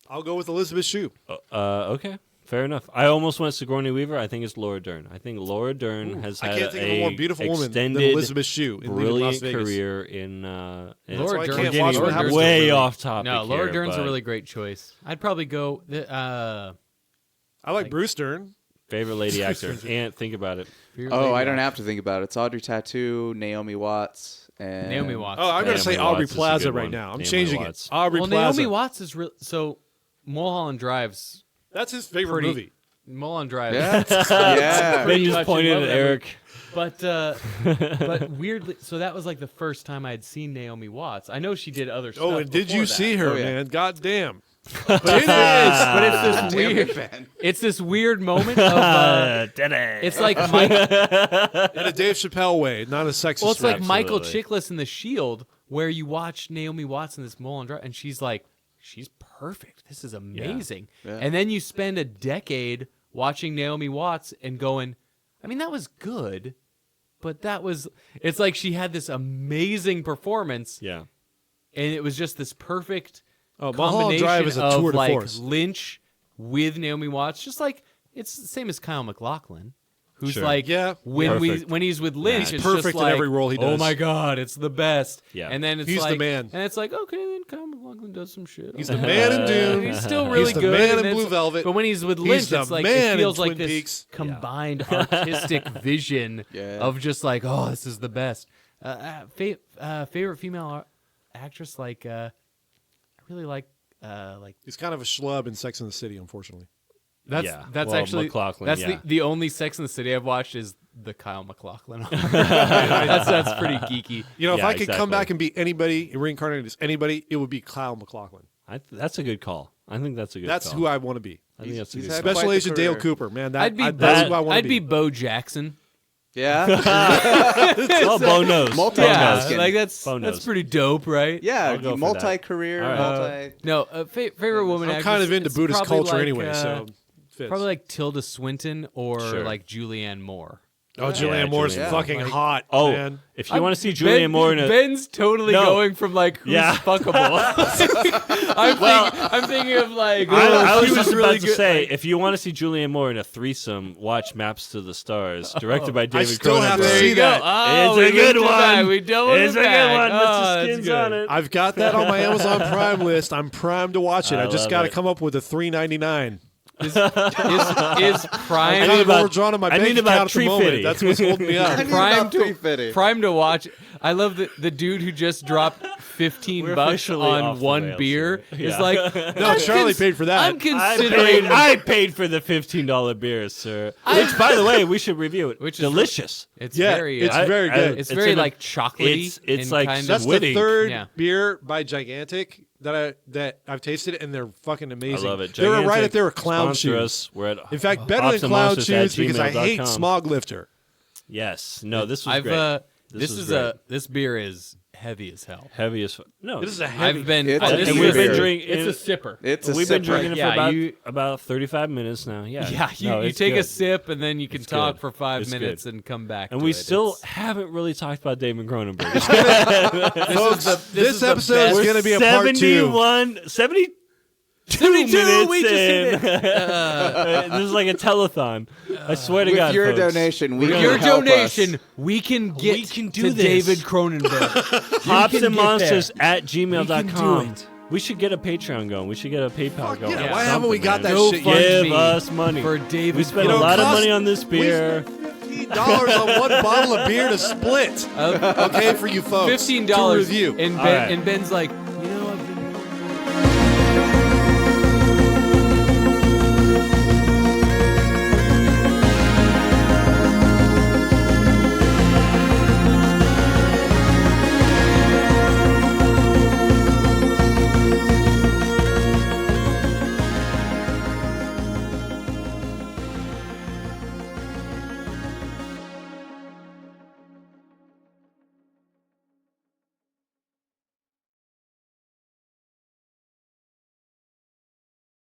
I'll go with Elizabeth Shue. Okay, fair enough. I almost went Sigourney Weaver. I think it's Laura Dern. I think Laura Dern has I had can't think of a more beautiful woman than extended, Elizabeth Shue in Leaving Las brilliant Vegas. career in. Laura That's why I Dern- can't We're watch getting What Happens to way Her. off topic. No, Laura here, Dern's but a really great choice. I'd probably go. I like Bruce Dern. favorite lady actor. And think about it. Oh, I don't have to think about it. It's Audrey Tattoo, Naomi Watts, and Naomi Watts. Oh, I'm going to say Naomi Aubrey Watts is a Plaza good right one. now. I'm Naomi changing Watts. it. Aubrey Well, Plaza. Naomi Watts is real. So Mulholland Drive's That's his favorite pretty. movie. Mulholland Drive. Yeah, yeah. Ben Pretty just much pointed in love at with that Eric. But weirdly, so that was like the first time I had seen Naomi Watts. I know she did other stuff. Oh, and did you before see that. her, Oh, yeah. man? God damn. But it's this Damn it, weird. Ben. It's this weird moment of. It's like Mike. In a Dave Chappelle way, not a sexist Well, it's way. like Michael Absolutely. Chiklis in The Shield, where you watch Naomi Watts in this Mulholland Drive, and she's like, she's perfect. This is amazing. Yeah. And then you spend a decade watching Naomi Watts and going, I mean, that was good, but that was. It's like she had this amazing performance, Yeah. and it was just this perfect Mulholland combination Drive is a of tour de like force. Lynch with Naomi Watts, just like it's the same as Kyle MacLachlan, who's Sure. like Yeah. Perfect. when he's with Lynch, He's it's perfect just in like, every role he oh does. my god, it's the best. Yeah. And then it's He's the like, man. and it's like, okay, then Kyle MacLachlan does some shit. He's the man in Dune. He's still really He's the good. man and in it's- Blue Velvet. But when he's with He's Lynch, the it's like man it in feels like Twin this Peaks. combined artistic vision Yeah. of just like, oh, this is the best. Favorite female actress, like I really like. He's kind of a schlub in Sex and the City, unfortunately. That's Yeah. that's Well, actually MacLachlan, that's yeah. the only Sex in the City I've watched is the Kyle MacLachlan. that's pretty geeky. You know, if Yeah, I could come exactly. back and be anybody, reincarnated as anybody, it would be Kyle MacLachlan. That's a good call. I think that's a good That's call. who I want to be. I think that's a he's good had call. quite Special the Agent Dale career. Cooper, man. That's I'd who I want to be Bo Jackson. Yeah, Oh, Bo knows. Multi- Bo Yeah, knows. like that's Bo knows. pretty dope, right? yeah. I'll go for Multi-career, that. All right. No, favorite woman. I'm actress, kind of into it's Buddhist probably culture like, anyway, so fits. probably like Tilda Swinton or Sure. like Julianne Moore. Oh, Julianne Moore's Julianne. fucking Like- hot, Oh, man. if you want to see Julianne Moore in a Ben's totally No. going from like who's Yeah. fuckable. I'm thinking of like I was she just really about to good. say, if you want to see Julianne Moore in a threesome, watch Maps to the Stars, directed by David still have to Cronenberg. see that. Oh, It's we a good looked at that. one. We doubled It's it a good back. one. Oh, With the that's skins good. on it. I've got that on my Amazon Prime list. I'm primed to watch it. I I just love got to it. come up with a $3.99. Is I'm Prime kind of about- overdrawn on my I bank need about account at the moment. $3.50. That's what's holding me I up. need Prime about to 350. Prime to watch. I love the dude who just dropped $15 We're bucks officially off on the one rails beer. here. Is Yeah. like No, Charlie paid for that. I'm considering. I paid for the $15 beer, sir. Which, by the way, we should review it. Which is delicious. It's Yeah, very. it's very good. It's It's very in a- like chocolatey. it's and like kind That's of, Witty. the third Yeah. beer by Gigantic that I've tasted, and they're fucking I amazing. love it. They were right Gigantic, up there with Clown sponsor Shoes. us. We're at In fact, better than Clown Shoes because I hate optimosis@gmail.com. Smog Lifter. Yes. No, this was I've great. this was is great. this beer is heavy as hell. Heavy as no. This is a heavy. I've been. It's oh, a this and is we've been beer. drinking. It's a sipper. It's a We've been sipper. drinking it Yeah, for about 35 minutes now. Yeah. Yeah, No, you it's take a good. sip and then you can It's talk good. for 5 It's minutes good. and come back. And to we it. still It's- haven't really talked about David Cronenberg. Folks, is this the episode best. is going to be a part 2. 72 72, we minutes just hit in. This is like a telethon. I swear to With God, your folks. donation, we With can your help donation, us. we can get We can do to this. David Cronenberg. Hops can and get Monsters there. at gmail.com. it. We should get a Patreon going. We should get a PayPal going. yeah, why haven't we got that Go shit Give yet? me us money. for David We spent You know, a lot of cost- money on this beer. $15 on one bottle of beer to split. Okay, for you folks. $15 To review. And All right. Ben's like,